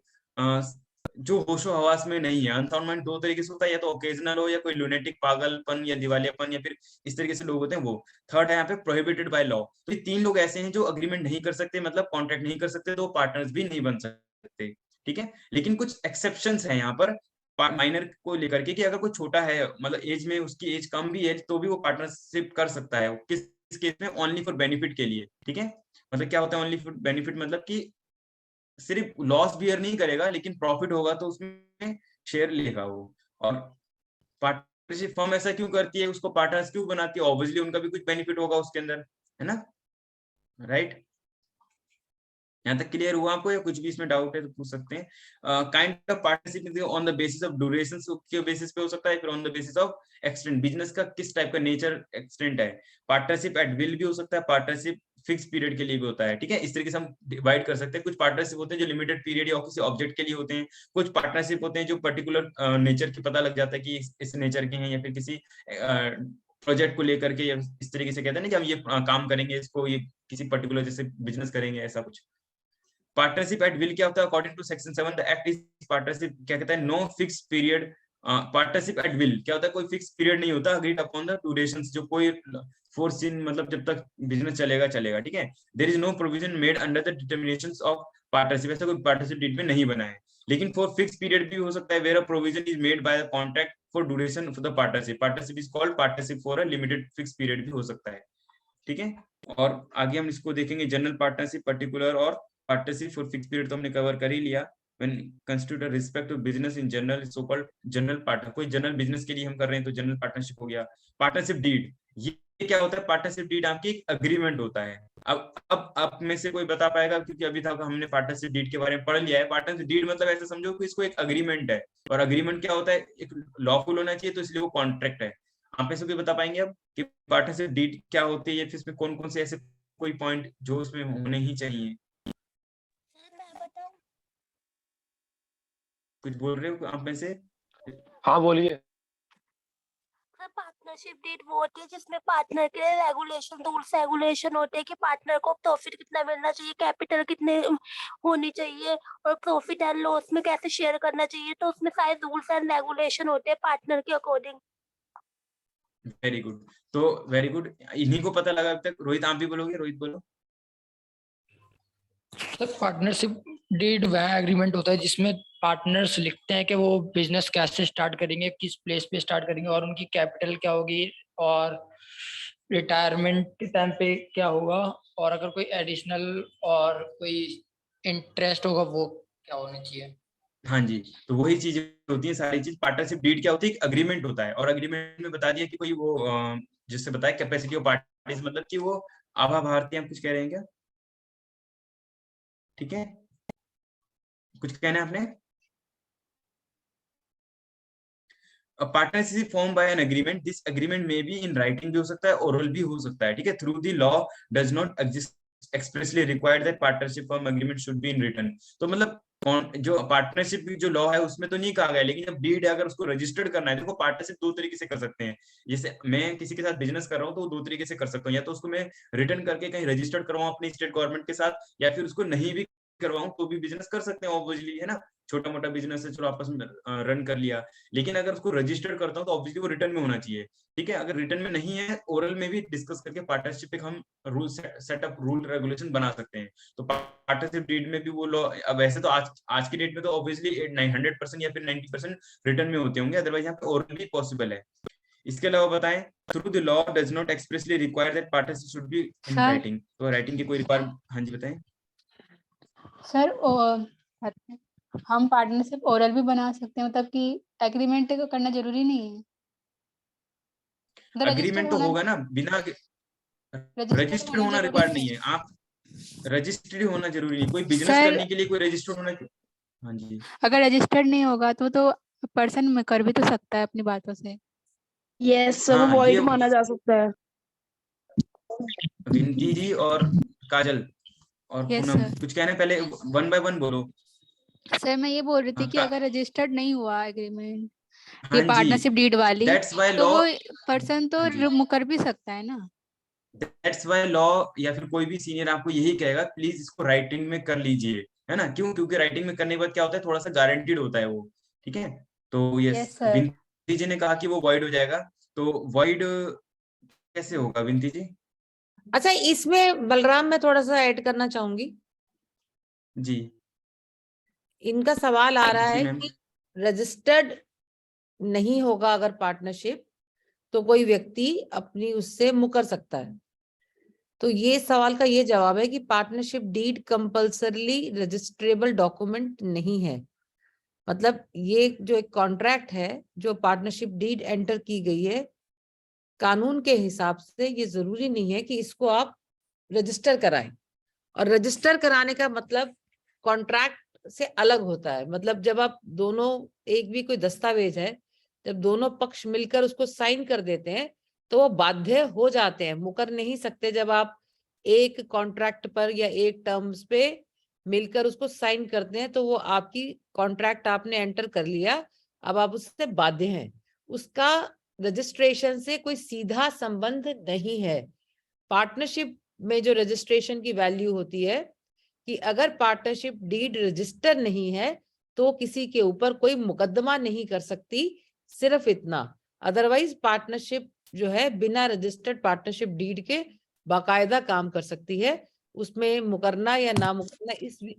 जो होशो हवास में नहीं है। अनसाउंड माइंड दो तरीके से होता है, या तो ओकेजनल हो या कोई लुनेटिक पागलपन या दिवालियापन, या फिर इस तरीके से लोग होते हैं वो। थर्ड है यहाँ पे प्रोहिबिटेड बाय लॉ। तो ये 3 लोग ऐसे हैं जो अग्रीमेंट नहीं कर सकते, मतलब कॉन्ट्रैक्ट नहीं कर सकते, तो पार्टनर्स भी नहीं बन सकते, ठीक है। लेकिन कुछ एक्सेप्शंस है यहाँ पर माइनर को लेकर के, कि अगर कोई छोटा है मतलब एज में उसकी एज कम भी है तो भी वो पार्टनरशिप कर सकता है। किस केस में? ओनली फॉर बेनिफिट के लिए, ठीक है। मतलब क्या होता है ओनली फॉर बेनिफिट? मतलब कि सिर्फ लॉस बियर नहीं करेगा, लेकिन प्रॉफिट होगा तो उसमें शेयर लेगा वो। और पार्टनरशिप फर्म ऐसा क्यों करती है, उसको पार्टनर्स क्यों बनाती है? ऑब्वियसली उनका भी कुछ बेनिफिट होगा उसके अंदर, है ना, राइट। यहाँ तक क्लियर हुआ आपको, या कुछ भी इसमें डाउट है तो पूछ सकते हैं। Kind of partnership on the basis of duration के बेसिस पे हो सकता है, फिर on the basis of extent, business का किस टाइप का नेचर एक्सटेंट है। पार्टनरशिप एट विल भी हो सकता है, पार्टनरशिप फिक्स पीरियड के लिए भी होता है, ठीक है। इस तरीके से हम डिवाइड कर सकते हैं। कुछ पार्टनरशिप होते हैं जो लिमिटेड पीरियड या किसी ऑब्जेक्ट के लिए होते हैं, कुछ पार्टनरशिप होते हैं जो पर्टिकुलर नेचर की पता लग जाता है कि इस नेचर के हैं, या फिर किसी प्रोजेक्ट को लेकर के, या इस तरीके से कहते हैं ना कि हम ये काम करेंगे, इसको ये किसी पर्टिकुलर जैसे बिजनेस करेंगे, ऐसा कुछ। पार्टनरशिप एट विल क्या होता है? According to section 7 the act is partnership क्या कहता है? No fix period. Partnership at will क्या होता है? कोई फिक्स पीरियड नहीं होता, अग्रीड अपॉन द ड्यूरेशन, जो कोई फोर्सिन मतलब जब तक बिजनेस चलेगा चलेगा, ठीक है। There is no provision made under the determinations of partnership, ऐसा कोई पार्टनरशिप डीड में नहीं बना है। लेकिन फॉर फिक्स पीरियड भी हो सकता है, where a provision is made by the contract for duration of the partnership. Partnership is called partnership for a limited fix period भी हो सकता है, ठीक है। और आगे हम इसको देखेंगे जनरल पार्टनरशिप, पर्टिकुलर और पार्टनरशिप फॉर फिक्स पीरियड तो हमने कवर कर ही लिया। When constitute a respect to business in general, so called general partner. कोई जनरल बिजनेस के लिए हम कर रहे हैं तो जनरल पार्टनरशिप हो गया। पार्टनरशिप डीड, ये क्या होता है, पार्टनरशिप डीड आपकी एक अग्रीमेंट होता है। अब आप में से कोई बता पाएगा, क्योंकि अभी तक हमने पार्टनरशिप डीड के बारे में पढ़ लिया है। पार्टनरशिप डीड मतलब ऐसे समझो कि इसको एक अग्रीमेंट है, और अग्रीमेंट क्या होता है, एक लॉफुल होना चाहिए, तो इसलिए वो कॉन्ट्रैक्ट है। आप में से कोई बता पाएंगे अब कि पार्टनरशिप डीड क्या होती है, या फिर इसमें कौन कौन से ऐसे कोई पॉइंट जो उसमें होने ही चाहिए? कुछ बोल रहे हो आप में से? हाँ बोलिए। पार्टनरशिप डीड वो होती है जिसमें पार्टनर के रेगुलेशन, रूल्स रेगुलेशन होते हैं कि पार्टनर को प्रॉफिट कितना मिलना चाहिए, कैपिटल कितने होनी चाहिए, और प्रॉफिट एंड लॉस में कैसे शेयर करना चाहिए। तो उसमें सारे रूल्स एंड रेगुलेशन होते हैं पार्टनर के अकॉर्डिंग। वेरी गुड, तो वेरी गुड, इन्हीं को पता लगा अब तक। रोहित आप भी बोलोगे? रोहित बोलो। सर पार्टनरशिप डीड वह एग्रीमेंट होता है जिसमें पार्टनर्स लिखते हैं कि वो बिजनेस कैसे स्टार्ट करेंगे, किस प्लेस पे स्टार्ट करेंगे, और उनकी कैपिटल क्या होगी, और रिटायरमेंट के टाइम पे क्या होगा, और अगर कोई एडिशनल और कोई इंटरेस्ट होगा वो क्या होना चाहिए। हाँ जी, तो वही चीजें होती है सारी चीज। पार्टनरशिप डीड क्या होती है, एक अग्रीमेंट होता है, और अग्रीमेंट में बता दिया कि कोई वो जिससे बताया कैपेसिटी ऑफ पार्टीज, मतलब कि वो आभा भारती, आप कुछ कह रहे हैं क्या? ठीक है, कुछ कहना है आपने? A partnership formed by an agreement. This agreement may be in writing भी हो सकता है, oral भी हो सकता है, ठीक है। Through the law does not exist expressly required that partnership form agreement should be in written. तो मतलब जो पार्टनरशिप जो लॉ है उसमें तो नहीं कहा गया, लेकिन जब डीड है अगर उसको रजिस्टर्ड करना है, देखो पार्टनरशिप दो तरीके से कर सकते हैं। जैसे मैं किसी के साथ बिजनेस कर रहा हूँ तो दो तरीके से कर सकता हूँ, या तो उसको मैं रिटर्न करके कहीं रजिस्टर्ड करवाऊँ अपने स्टेट गवर्नमेंट के साथ, या फिर उसको नहीं भी करवाऊं तो भी बिजनेस कर सकते हैं ऑब्वियसली, है ना। छोटा मोटा बिजनेस है, चलो आपस में रन कर लिया। लेकिन अगर उसको रजिस्टर करता हूँ तो ऑब्वियसली वो रिटर्न में होना चाहिए, ठीक है। अगर रिटर्न में नहीं है, ओरल में भी डिस्कस करके पार्टनरशिप पे हम रूल सेटअप रूल रेगुलेशन बना सकते हैं। तो पार्टनरशिप डीड में भी वो लॉ, वैसे तो आज की डेट में तो ऑब्वियसली 100% या फिर 90% रिटर्न में होते होंगे, अदरवाइज यहाँ पे ओरल भी पॉसिबल है। इसके अलावा बताएं, through the law does not expressly require that partnership should be in writing. तो राइटिंग की कोई रिक्वायरमेंट? हाँ जी बताएं सर। हम पार्टनरशिप ओरल भी बना सकते हैं, मतलब कि एग्रीमेंट को करना जरूरी नहीं है। अग्रीमेंट तो होगा ना, बिना रजिस्टर्ड होना रिक्वायर्ड नहीं है। आप रजिस्टर्ड होना जरूरी नहीं, कोई बिजनेस करने के लिए कोई रजिस्टर्ड होना। हाँ जी, अगर रजिस्टर्ड नहीं होगा तो पर्सन में कर भी तो सकता है अपनी बातों से। यस, हाँ, वो वॉइड ये माना जा सकता है। विनती जी और काजल और Yes, पूनम sir. कुछ कहने, पहले 1 by 1 बोलो। सर मैं ये बोल रही थी हाँ, कि अगर रजिस्टर्ड नहीं हुआ एग्रीमेंट, हाँ ये जी, पार्टनरशिप डीड वाली, दैट्स व्हाई तो लॉ, वो पर्सन तो हाँ जी, कर भी सकता है ना। दैट्स व्हाई लॉ या फिर कोई भी सीनियर आपको यही कहेगा, प्लीज इसको राइटिंग में कर लीजिए, है ना। क्यों? क्योंकि राइटिंग में करने के बाद क्या होता है, थोड़ा सा गारंटीड होता है वो, ठीक है। तो Yes, sir. विनती जी ने कहा कि वो वॉइड हो जाएगा, तो वॉइड कैसे होगा विनती जी? अच्छा, इसमें बलराम मैं थोड़ा सा ऐड करना चाहूंगी। जी इनका सवाल आ रहा जी है मैम। कि रजिस्टर्ड नहीं होगा अगर पार्टनरशिप, तो कोई व्यक्ति अपनी उससे मुकर सकता है। तो ये सवाल का ये जवाब है कि partnership deed compulsorily registrable document नहीं है। मतलब ये जो एक कॉन्ट्रैक्ट है, जो पार्टनरशिप डीड एंटर की गई है, कानून के हिसाब से ये जरूरी नहीं है कि इसको आप रजिस्टर कराएं। और रजिस्टर कराने का मतलब कॉन्ट्रैक्ट से अलग होता है। मतलब जब आप दोनों, एक भी कोई दस्तावेज है, जब दोनों पक्ष मिलकर उसको साइन कर देते हैं तो वो बाध्य हो जाते हैं, मुकर नहीं सकते। जब आप एक कॉन्ट्रैक्ट पर या एक टर्म्स पे मिलकर उसको साइन करते हैं तो वो आपकी कॉन्ट्रैक्ट आपने एंटर कर लिया, अब आप उससे बाध्य हैं। उसका रजिस्ट्रेशन से कोई सीधा संबंध नहीं है। पार्टनरशिप में जो रजिस्ट्रेशन की वैल्यू होती है कि अगर पार्टनरशिप डीड रजिस्टर नहीं है तो किसी के ऊपर कोई मुकदमा नहीं कर सकती, सिर्फ इतना। अदरवाइज पार्टनरशिप जो है बिना रजिस्टर्ड पार्टनरशिप डीड के बाकायदा काम कर सकती है। उसमें मुकरना या ना मुकरना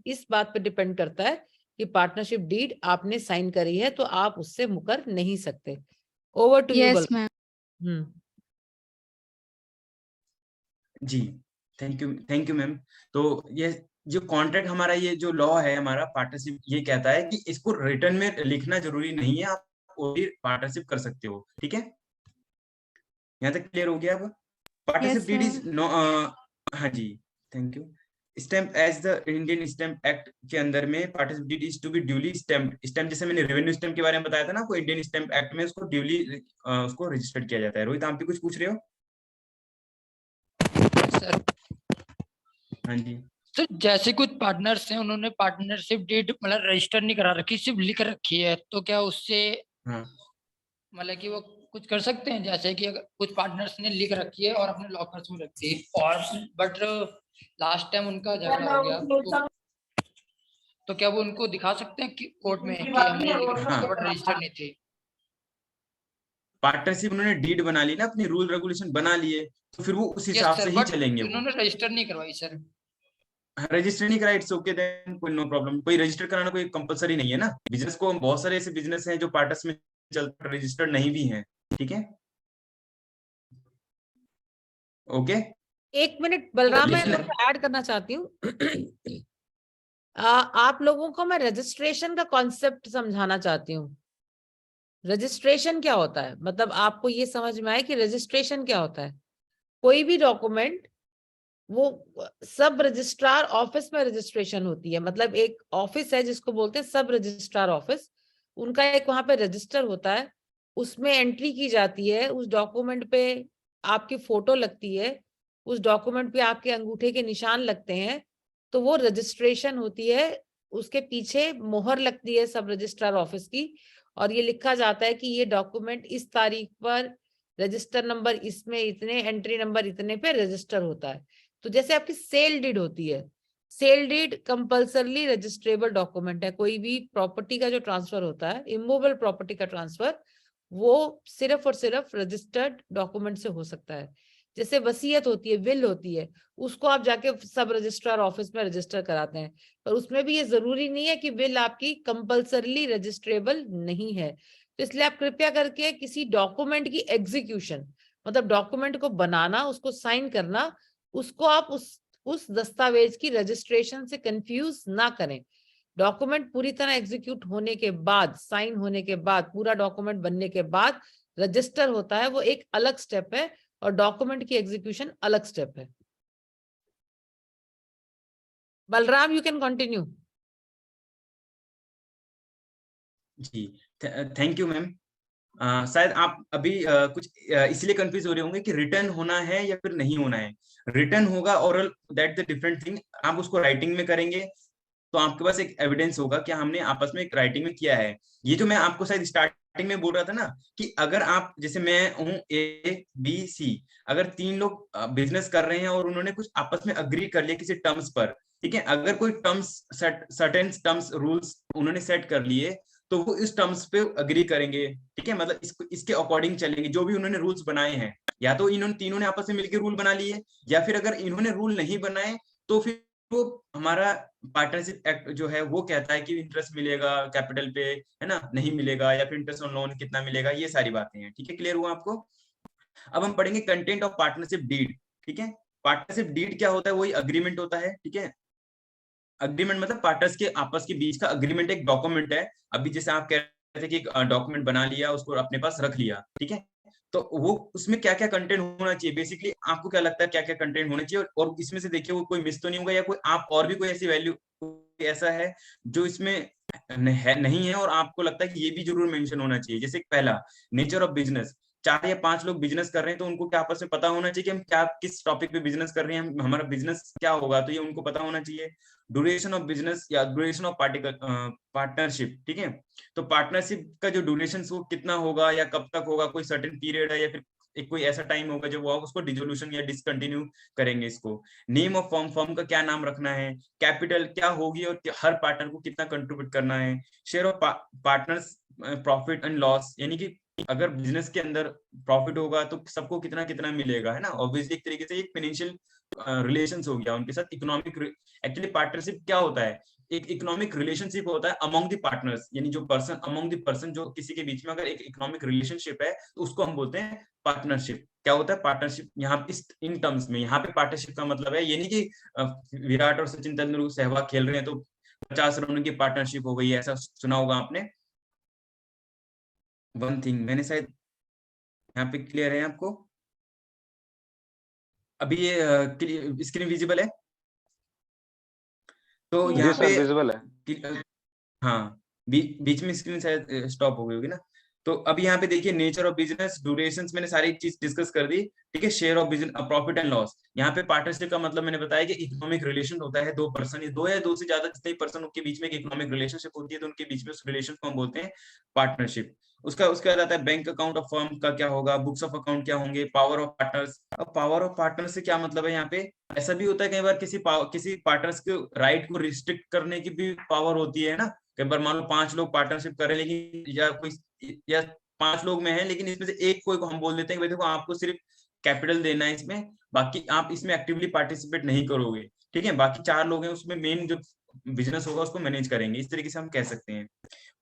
इस बात पे डिपेंड करता है कि पार्टनरशिप डीड आपने साइन करी है तो आप उससे मुकर नहीं सकते। Over to you. Yes ma'am. जी थैंक यू मैम। तो ये जो कॉन्ट्रैक्ट हमारा, ये जो लॉ है हमारा पार्टनरशिप, ये कहता है कि इसको रिटर्न में लिखना जरूरी नहीं है, आप पार्टनरशिप कर सकते हो, ठीक है। यहाँ तक क्लियर हो गया अब? Partnership deed is sir. No, हाँ जी, thank you. Stamp as the Indian stamp act के अंदर में partnership deed is to be duly stamped. Stamp जैसे मैंने रेवेन्यू स्टैम्प के बारे में बताया था ना, कोई इंडियन स्टैम्प एक्ट में उसको ड्यूली उसको रजिस्टर्ड किया जाता है। रोहित, आप भी कुछ पूछ रहे हो? सर हाँ जी। सर जैसे कुछ पार्टनर्स हैं, उन्होंने पार्टनरशिप डीड मतलब रजिस्टर नहीं करा रखी, सिर्फ लिख रखी है, तो क्या उससे हाँ, मतलब कि वो कुछ कर सकते हैं? जैसे कि अगर कुछ पार्टनर्स ने लिख रखी है और अपने लॉकर्स में रखी है, और बट लास्ट टाइम उनका झगड़ा हो गया, तो क्या वो उनको दिखा सकते हैं कि कोर्ट में कि हमने लिख रखी है बट रजिस्टर नहीं थी? पार्टनरशिप उन्होंने डीड बना ली ना, अपनी रूल रेगुलेशन बना लिए, तो फिर वो उस यस हिसाब सर, से ही बट चलेंगे। वो उन्होंने रजिस्टर नहीं करवाई सर। रजिस्टर नहीं करा, इट्स ओके देन, कोई नो प्रॉब्लम। कोई रजिस्टर कराना कोई कंपलसरी नहीं है ना। बिजनेस को बहुत सारे ऐसे बिजनेस हैं जो पार्टनर्स में चलते रजिस्टर्ड नहीं भी हैं, ठीक है, ओके। एक मिनट बलराम, मैं सर। ऐड करना चाहती हूँ। आप लोगों को मैं रजिस्ट्रेशन का कॉन्सेप्ट समझाना चाहती हूँ। रजिस्ट्रेशन क्या होता है, मतलब आपको ये समझ में आए कि रजिस्ट्रेशन क्या होता है। कोई भी डॉक्यूमेंट वो सब रजिस्ट्रार ऑफिस में रजिस्ट्रेशन होती है, मतलब एक ऑफिस है जिसको बोलते हैं सब रजिस्ट्रार ऑफिस, उनका एक वहां पे रजिस्टर होता है, उसमें एंट्री की जाती है, उस डॉक्यूमेंट पे आपकी फोटो लगती है, उस डॉक्यूमेंट पे आपके अंगूठे के निशान लगते हैं, तो वो रजिस्ट्रेशन होती है। उसके पीछे मोहर लगती है सब रजिस्ट्रार ऑफिस की, और ये लिखा जाता है कि ये डॉक्यूमेंट इस तारीख पर रजिस्टर नंबर इसमें इतने, एंट्री नंबर इतने पे रजिस्टर होता है। तो जैसे आपकी सेल डीड होती है, sale deed compulsorily registrable document है। कोई भी प्रॉपर्टी का जो ट्रांसफर होता है, इमूवेबल प्रॉपर्टी का ट्रांसफर, वो सिर्फ और सिर्फ रजिस्टर्ड डॉक्यूमेंट से हो सकता है। जैसे वसीयत होती है, विल होती है, उसको आप जाके सब रजिस्ट्रार ऑफिस में रजिस्टर कराते हैं, पर उसमें भी ये जरूरी नहीं है कि विल आपकी कंपल्सरली रजिस्ट्रेबल नहीं है। तो इसलिए आप कृपया करके किसी डॉक्यूमेंट की एग्जीक्यूशन, मतलब डॉक्यूमेंट को बनाना, उसको साइन करना, उसको आप उस दस्तावेज की रजिस्ट्रेशन से कंफ्यूज ना करें। डॉक्यूमेंट पूरी तरह एग्जीक्यूट होने के बाद, साइन होने के बाद, पूरा डॉक्यूमेंट बनने के बाद रजिस्टर होता है, वो एक अलग स्टेप है, और डॉक्यूमेंट की एग्जीक्यूशन अलग स्टेप है। Balram, you can continue. जी, थैंक यू मैम। शायद आप अभी कुछ इसलिए कंफ्यूज हो रहे होंगे कि रिटर्न होना है या फिर नहीं होना है। रिटर्न होगा oral, that the different thing. आप उसको राइटिंग में करेंगे तो आपके पास एक एविडेंस होगा कि हमने आपस में एक राइटिंग में किया है। ये जो मैं आपको शायद स्टार्टिंग में बोल रहा था ना, कि अगर आप, जैसे मैं हूँ ए बी सी, अगर 3 लोग बिजनेस कर रहे हैं और उन्होंने कुछ आपस में अग्री कर लिया किसी टर्म्स पर, ठीक है, अगर कोई टर्म्स, सर्टेन टर्म्स, रूल्स उन्होंने सेट कर लिए, तो वो इस टर्म्स पे अग्री करेंगे, ठीक है, मतलब इसके अकॉर्डिंग चलेंगे जो भी उन्होंने रूल्स बनाए हैं। या तो इन्होंने तीनों ने आपस में मिलकर रूल बना लिए, या फिर अगर इन्होंने रूल नहीं बनाए तो फिर वो हमारा पार्टनरशिप एक्ट जो है वो कहता है कि इंटरेस्ट मिलेगा कैपिटल पे, है ना, नहीं मिलेगा, या फिर इंटरेस्ट ऑन लोन कितना मिलेगा, ये सारी बातें हैं, ठीक है, क्लियर हुआ आपको? अब हम पढ़ेंगे कंटेंट ऑफ पार्टनरशिप डीड, ठीक है। पार्टनरशिप डीड क्या होता है? वही अग्रीमेंट होता है, ठीक है। अग्रीमेंट मतलब पार्टनर्स के आपस के बीच का अग्रीमेंट, एक डॉक्यूमेंट है। अभी जैसे आप कह रहे थे कि एक डॉक्यूमेंट बना लिया, उसको अपने पास रख लिया, ठीक है, तो वो उसमें क्या क्या कंटेंट होना चाहिए, बेसिकली आपको क्या लगता है क्या क्या कंटेंट होना चाहिए? और इसमें से देखिए वो कोई मिस तो नहीं होगा, या कोई आप और भी कोई ऐसी वैल्यू ऐसा है जो इसमें नहीं है और आपको लगता है कि ये भी जरूर मेंशन होना चाहिए? जैसे पहला, नेचर ऑफ बिजनेस। 4 या 5 लोग बिजनेस कर रहे हैं तो उनको क्या आपस में पता होना चाहिए कि हम क्या, किस टॉपिक पे बिजनेस कर रहे हैं, हमारा बिजनेस क्या होगा, तो ये उनको पता होना चाहिए। ड्यूरेशन ऑफ बिजनेस या ड्यूरेशन ऑफ पार्टनरशिप, ठीक है, तो पार्टनरशिप का जो ड्यूरेशन वो कितना होगा या कब तक होगा, कोई सर्टेन पीरियड है या फिर एक कोई ऐसा टाइम होगा जब वो उसको डिसोल्यूशन या डिसकंटिन्यू करेंगे इसको। नेम ऑफ फर्म, फर्म का क्या नाम रखना है, कैपिटल क्या होगी और हर पार्टनर को कितना कंट्रीब्यूट करना है, share of partners profit and loss, यानी कि अगर बिजनेस के अंदर प्रॉफिट होगा तो सबको कितना कितना मिलेगा, है ना, ऑब्वियसली एक तरीके से एक फाइनेंशियल रिलेशंस हो गया उनके साथ। इकोनॉमिक, एक्चुअली पार्टनरशिप क्या होता है? एक इकोनॉमिक रिलेशनशिप होता है अमंग द पार्टनर्स, यानी जो पर्सन, अमंग द पर्सन, जो किसी के बीच में अगर एक इकोनॉमिक रिलेशनशिप है तो उसको हम बोलते हैं पार्टनरशिप। क्या होता है पार्टनरशिप यहाँ इस इन टर्म्स में? यहाँ पे पार्टनरशिप का मतलब है ये नहीं कि विराट और सचिन तेंदुलकर सहवाग खेल रहे हैं तो 50 रनों की पार्टनरशिप हो गई है, ऐसा सुना होगा आपने। वन थिंग मैंने शायद यहाँ पे, क्लियर है आपको? अभी ये स्क्रीन विजिबल है? तो Yes, यहाँ जी sir. सर पे विजिबल है। हाँ, बीच में स्क्रीन शायद स्टॉप हो गई होगी ना। तो अभी यहाँ पे देखिए नेचर ऑफ बिजनेस, ड्यूरेशंस मैंने सारी चीज डिस्कस कर दी, ठीक है। Share of business, profit and loss. यहाँ पे पार्टनरशिप का मतलब मैंने बताया कि इकोनॉमिक रिलेशन होता है दो पर्सन, दो या दो से ज्यादा जितने पर्सन के बीच में एक इकोनॉमिक रिलेशनशिप होती है, तो उनके बीच में उस रिलेशन को हम बोलते हैं पार्टनरशिप। उसका बाद आता है बैंक अकाउंट ऑफ फर्म का क्या होगा, बुक्स ऑफ अकाउंट क्या होंगे, पावर ऑफ पार्टनर्स। अब पावर ऑफ पार्टनर से क्या मतलब है, यहाँ पे ऐसा भी होता है कई बार किसी पार्टनर्स के राइट को रिस्ट्रिक्ट करने की भी पावर होती है ना। कई बार मान लो 5 लोग पार्टनरशिप कर रहे हैं, लेकिन या 5 लोग में है, लेकिन इसमें से एक कोई को हम बोल देते हैं कि देखो आपको सिर्फ कैपिटल देना है इसमें, बाकी आप इसमें एक्टिवली पार्टिसिपेट नहीं करोगे, ठीक है। बाकी 4 लोग हैं, उसमें मेन जो बिजनेस होगा उसको मैनेज करेंगे, इस तरीके से हम कह सकते हैं।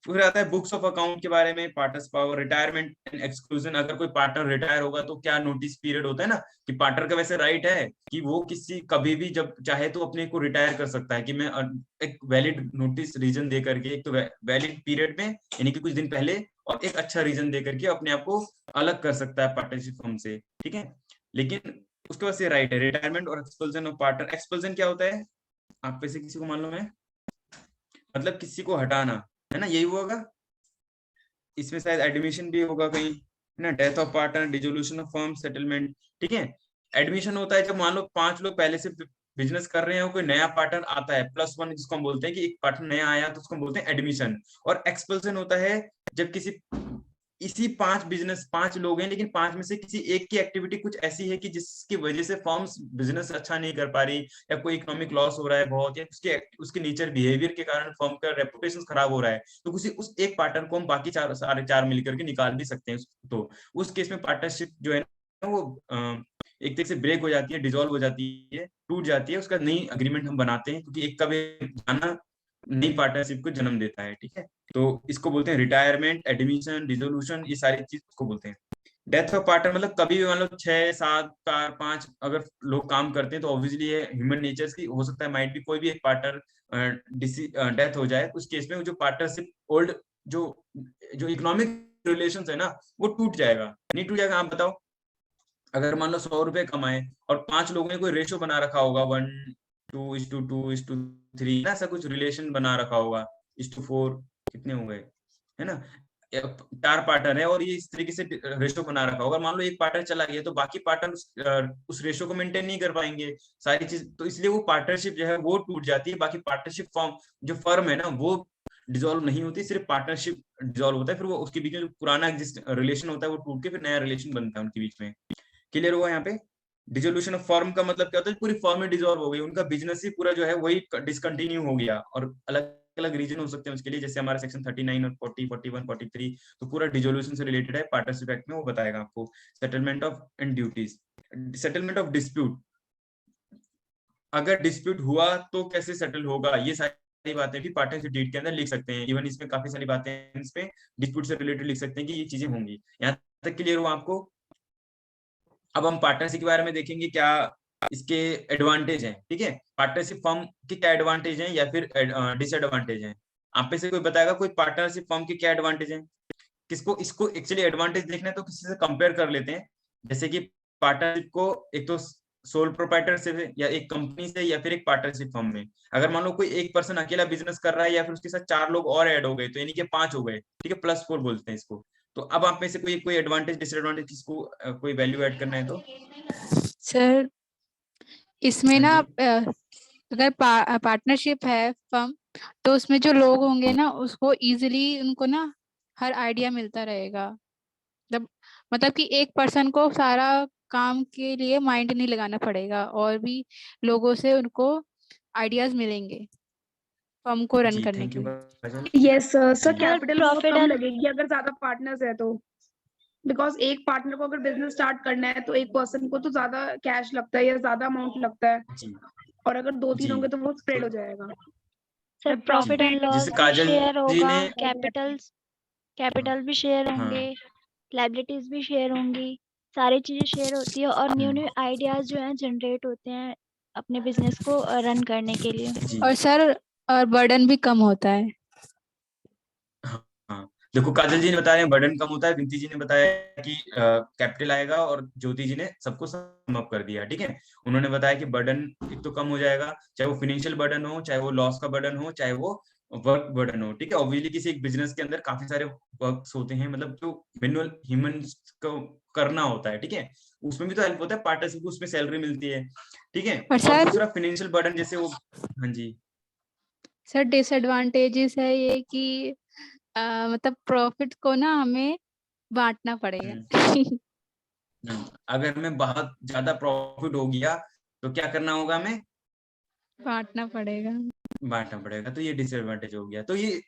फिर आता है बुक्स ऑफ अकाउंट के बारे में, partners power, retirement and exclusion. अगर कोई पार्टनर रिटायर होगा तो क्या नोटिस पीरियड होता है ना, कि पार्टनर का वैसे राइट है कि वो कभी भी जब चाहे तो अपने को रिटायर कर सकता है, कि मैं एक वैलिड नोटिस रीजन दे करके, एक तो वैलिड पीरियड में यानी कि कुछ दिन पहले, और एक अच्छा रीजन दे करके अपने आप को अलग कर सकता है पार्टनरशिप फर्म से, ठीक है। लेकिन उसके पास ये राइट है। रिटायरमेंट और एक्सपल्जन ऑफ पार्टनर। एक्सपल्जन क्या होता है, आप पे से किसी को मालूम है? मतलब किसी को हटाना, है ना, यही होगा। इसमें शायद एडमिशन भी होगा कहीं, है ना। Death of partner, dissolution of firm, settlement, ठीक है। एडमिशन होता है जब मान लो 5 लोग पहले से बिजनेस कर रहे हैं और कोई नया पार्टनर आता है, +1 जिसको हम बोलते हैं कि एक पार्टनर नया आया तो उसको हम बोलते हैं एडमिशन। और एक्सपल्सन होता है जब इसी 5 लोग हैं, लेकिन 5 में से किसी एक की एक्टिविटी कुछ ऐसी है कि जिसकी वजह से फर्म्स बिजनेस अच्छा नहीं कर पा रही, या कोई इकोनॉमिक लॉस हो रहा है बहुत, या उसके नेचर बिहेवियर के कारण फर्म का रेपुटेशन खराब हो रहा है, तो उस एक पार्टनर को हम बाकी सारे 4 मिलकर के निकाल भी सकते हैं। तो उस केस में पार्टनरशिप जो है ना वो एक तरह से ब्रेक हो जाती है, डिसॉल्व हो जाती है, टूट जाती है, उसका नई अग्रीमेंट हम बनाते हैं, क्योंकि एक का भी जाना नई पार्टनरशिप को जन्म देता है, ठीक है। तो इसको बोलते हैं रिटायरमेंट, एडमिशन, डिसोल्यूशन, ये सारी चीज उसको बोलते हैं। डेथ ऑफ पार्टनर मतलब कभी भी मतलब 6, 7, 4, 5 अगर लोग काम करते हैं तो ऑब्वियसली ये ह्यूमन नेचर की हो सकता है, माइट भी कोई भी एक पार्टनर डेथ हो जाए, उस केस में जो पार्टनरशिप ओल्ड जो इकोनॉमिक रिलेशंस है ना वो टूट जाएगा। नहीं टूट जाएगा, आप बताओ। अगर मान लो 100 रुपए कमाए और 5 लोगों ने कोई रेशो बना रखा होगा 1:2:2:3 ऐसा कुछ रिलेशन बना रखा होगा, 1:4 कितने हो गए, है ना। 4 पार्टनर है और ये इस तरीके से रेशो बना रखा होगा, मान लो एक पार्टनर चला गया तो बाकी पार्टनर उस रेशो को मेंटेन नहीं कर पाएंगे सारी चीज, तो इसलिए वो पार्टनरशिप जो है वो टूट जाती है। बाकी पार्टनरशिप जो फर्म है ना वो डिसॉल्व नहीं होती, सिर्फ पार्टनरशिप डिसॉल्व होता है, फिर वो उसके बीच में जो पुराना रिलेशन होता है वो टूट के फिर नया रिलेशन बनता है उनके बीच में। क्लियर हुआ यहाँ पे? डिसोल्यूशन ऑफ फर्म का मतलब क्या होता है, पूरी फर्म में डिसॉल्व हो गई, उनका बिजनेस ही पूरा जो है वही डिसकंटिन्यू हो गया, और अलग अलग रीजन हो सकते हैं उसके लिए, जैसे हमारा सेक्शन 39 और 40, 41, 43 तो पूरा डिसोल्यूशन से रिलेटेड है, पार्टनरशिप एक्ट में वो बताएगा आपको। Settlement of and duties, settlement of dispute, अगर डिस्प्यूट हुआ तो कैसे सेटल होगा, ये सारी बातें भी पार्टनरशिप डीड के अंदर लिख सकते हैं। इवन इसमें काफी सारी बातें इस पे डिस्प्यूट से रिलेटेड लिख सकते हैं कि ये चीजें होंगी। यहाँ तक क्लियर हुआ आपको? अब हम पार्टनरशिप के बारे में देखेंगे क्या इसके एडवांटेज हैं, ठीक है। पार्टनरशिप फर्म के क्या एडवांटेज हैं या फिर डिसएडवांटेज हैं, आप पे से कोई बताएगा कोई पार्टनरशिप फर्म के क्या एडवांटेज हैं? इसको एक्चुअली एडवांटेज देखना है तो किसी से कंपेयर कर लेते हैं, जैसे कि पार्टनरशिप को एक तो सोल प्रोप्राइटर से, या एक कंपनी से, या फिर एक पार्टनरशिप फर्म में। अगर मान लो कोई एक पर्सन अकेला बिजनेस कर रहा है या फिर उसके साथ 4 लोग और ऐड हो गए, तो यानी कि 5 हो गए, ठीक है, +4 बोलते हैं इसको। तो अब आप में से कोई एडवांटेज डिसएडवांटेज किसको कोई वैल्यू ऐड करना है तो? सर इसमें ना हाँ अगर पार्टनरशिप है फर्म तो उसमें जो लोग होंगे ना उसको इजीली उनको ना हर आइडिया मिलता रहेगा, मतलब कि एक पर्सन को सारा काम के लिए माइंड नहीं लगाना पड़ेगा, और भी लोगों से उनको आइडियाज मिलेंगे फर्म को रन जी, करने थैंक के यू लिए। यस सर जी। कैपिटल बहुत profit कम and- लगेगी अगर ज्यादा पार्टनर्स है तो, बिकॉज एक पार्टनर को अगर बिजनेस स्टार्ट करना है तो एक पर्सन को तो ज्यादा कैश लगता है या ज्यादा अमाउंट लगता है, जी और अगर 2-3 जी। होंगे तो वो स्प्रेड हो जाएगा। सर प्रॉफिट एंड लॉस जैसे भी काजल शेयर जी होगा, ने कैपिटल भी शेयर होंगे, लायबिलिटीज भी शेयर होंगी, सारी चीजें शेयर होती है, और न्यू न्यू आइडियाज जो हैं जनरेट होते हैं अपने बिजनेस को रन करने के लिए। जी और सर और बर्डन भी कम होता है। हाँ, देखो काजल जी ने बताया बर्डन कम होता है, विनती जी ने बताया कि कैपिटल आएगा, और ज्योति जी ने सबको सम अप कर दिया। ठीक है, उन्होंने बताया कि बर्डन एक तो कम हो जाएगा, चाहे वो फाइनेंशियल बर्डन हो, चाहे वो लॉस का बर्डन हो, चाहे वो वर्क बर्डन हो। ठीक है, ऑब्वियसली किसी एक बिजनेस के अंदर काफी सारे वर्क्स होते हैं, मतलब जो मैनुअल ह्यूमंस को करना होता है। ठीक है, उसमें भी तो हेल्प होता है, पार्टनरशिप को उसमें सैलरी मिलती है। ठीक है, और और सर दूसरा फाइनेंशियल बर्डन जैसे वो, हाँ जी सर डिसएडवांटेजेस है ये कि मतलब प्रॉफिट को ना हमें बांटना पड़ेगा। अगर हमें बहुत ज्यादा प्रॉफिट हो गया तो क्या करना होगा, हमें बांटना पड़ेगा। बांटना पड़ेगा, तो ये डिसएडवांटेज हो गया। तो ये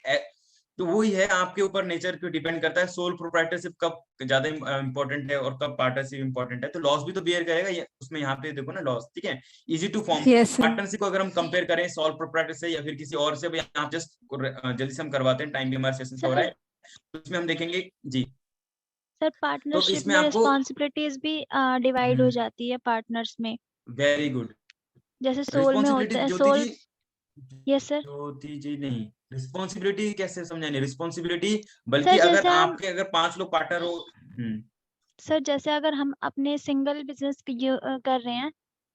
तो वही है, आपके ऊपर नेचर पे डिपेंड करता है सोल प्रोप्राइटरशिप कब ज्यादा इंपॉर्टेंट है और कब पार्टनरशिप इंपॉर्टेंट है। तो लॉस भी तो बियर करेगा ये, उसमें यहाँ पे देखो ना लॉस। ठीक है, easy to form yes sir. Partnership को अगर हम कंपेयर करें सोल प्रोप्राइटर से या फिर किसी और से, आप जस्ट जल्दी से हम करवाते हैं, टाइम भी हमारे सेशन हो रहा है, तो इसमें हम देखेंगे जी। सर तो पार्टनरशिप इसमें में आपको रिस्पॉन्सिबिलिटीज भी डिवाइड हो जाती है पार्टनर्स में, वेरी गुड जैसे सोल में रिस्पॉन्सिबिलिटी होता है ज्योति सोल। जी, यस सर। ज्योति जी नहीं, रिस्पॉन्सिबिलिटी कैसे समझाएंगे रिस्पॉन्सिबिलिटी, सर बल्कि अगर जैसे हम आपके अगर 5 लोग पार्टनर हो। सर जैसे अगर हम अपने सिंगल बिजनेस कर रहे हैं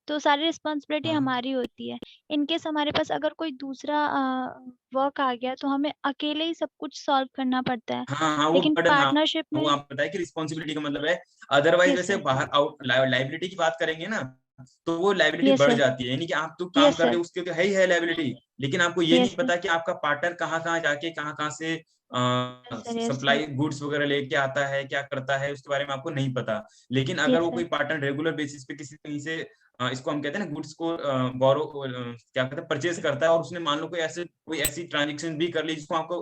तो सारी रिस्पॉन्सिबिलिटी हाँ हमारी होती है। इनकेस हमारे पास अगर कोई दूसरा वर्क आ गया तो हमें अकेले ही सब कुछ सॉल्व करना पड़ता है, हाँ वो लेकिन बर्डन, हाँ पार्टनरशिप वो में। आप बताए कि रिस्पॉन्सिबिलिटी का मतलब है। अदरवाइज यस वैसे सर। बाहर आउट लाइबिलिटी की बात करेंगे ना, तो वो लाइबिलिटी यस बढ़ सर। जाती है, यानी कि आप तो काम यस कर रहे सर। हो उसके तो है ही है लाइबिलिटी, लेकिन आपको ये यस नहीं सर। पता कि आपका पार्टनर कहाँ कहाँ जाके कहाँ कहाँ से yes sir. Yes sir. Supply goods वगैरह लेके आता है, क्या करता है, उसके बारे में आपको नहीं पता। लेकिन अगर यस वो सर। कोई पार्टनर रेगुलर बेसिस पे किसी कहीं से इसको हम कहते हैं ना गुड्स को बोरो क्या कहते हैं परचेज करता है, और उसने मान लो कोई ऐसी ट्रांजेक्शन भी कर ली जिसको आपको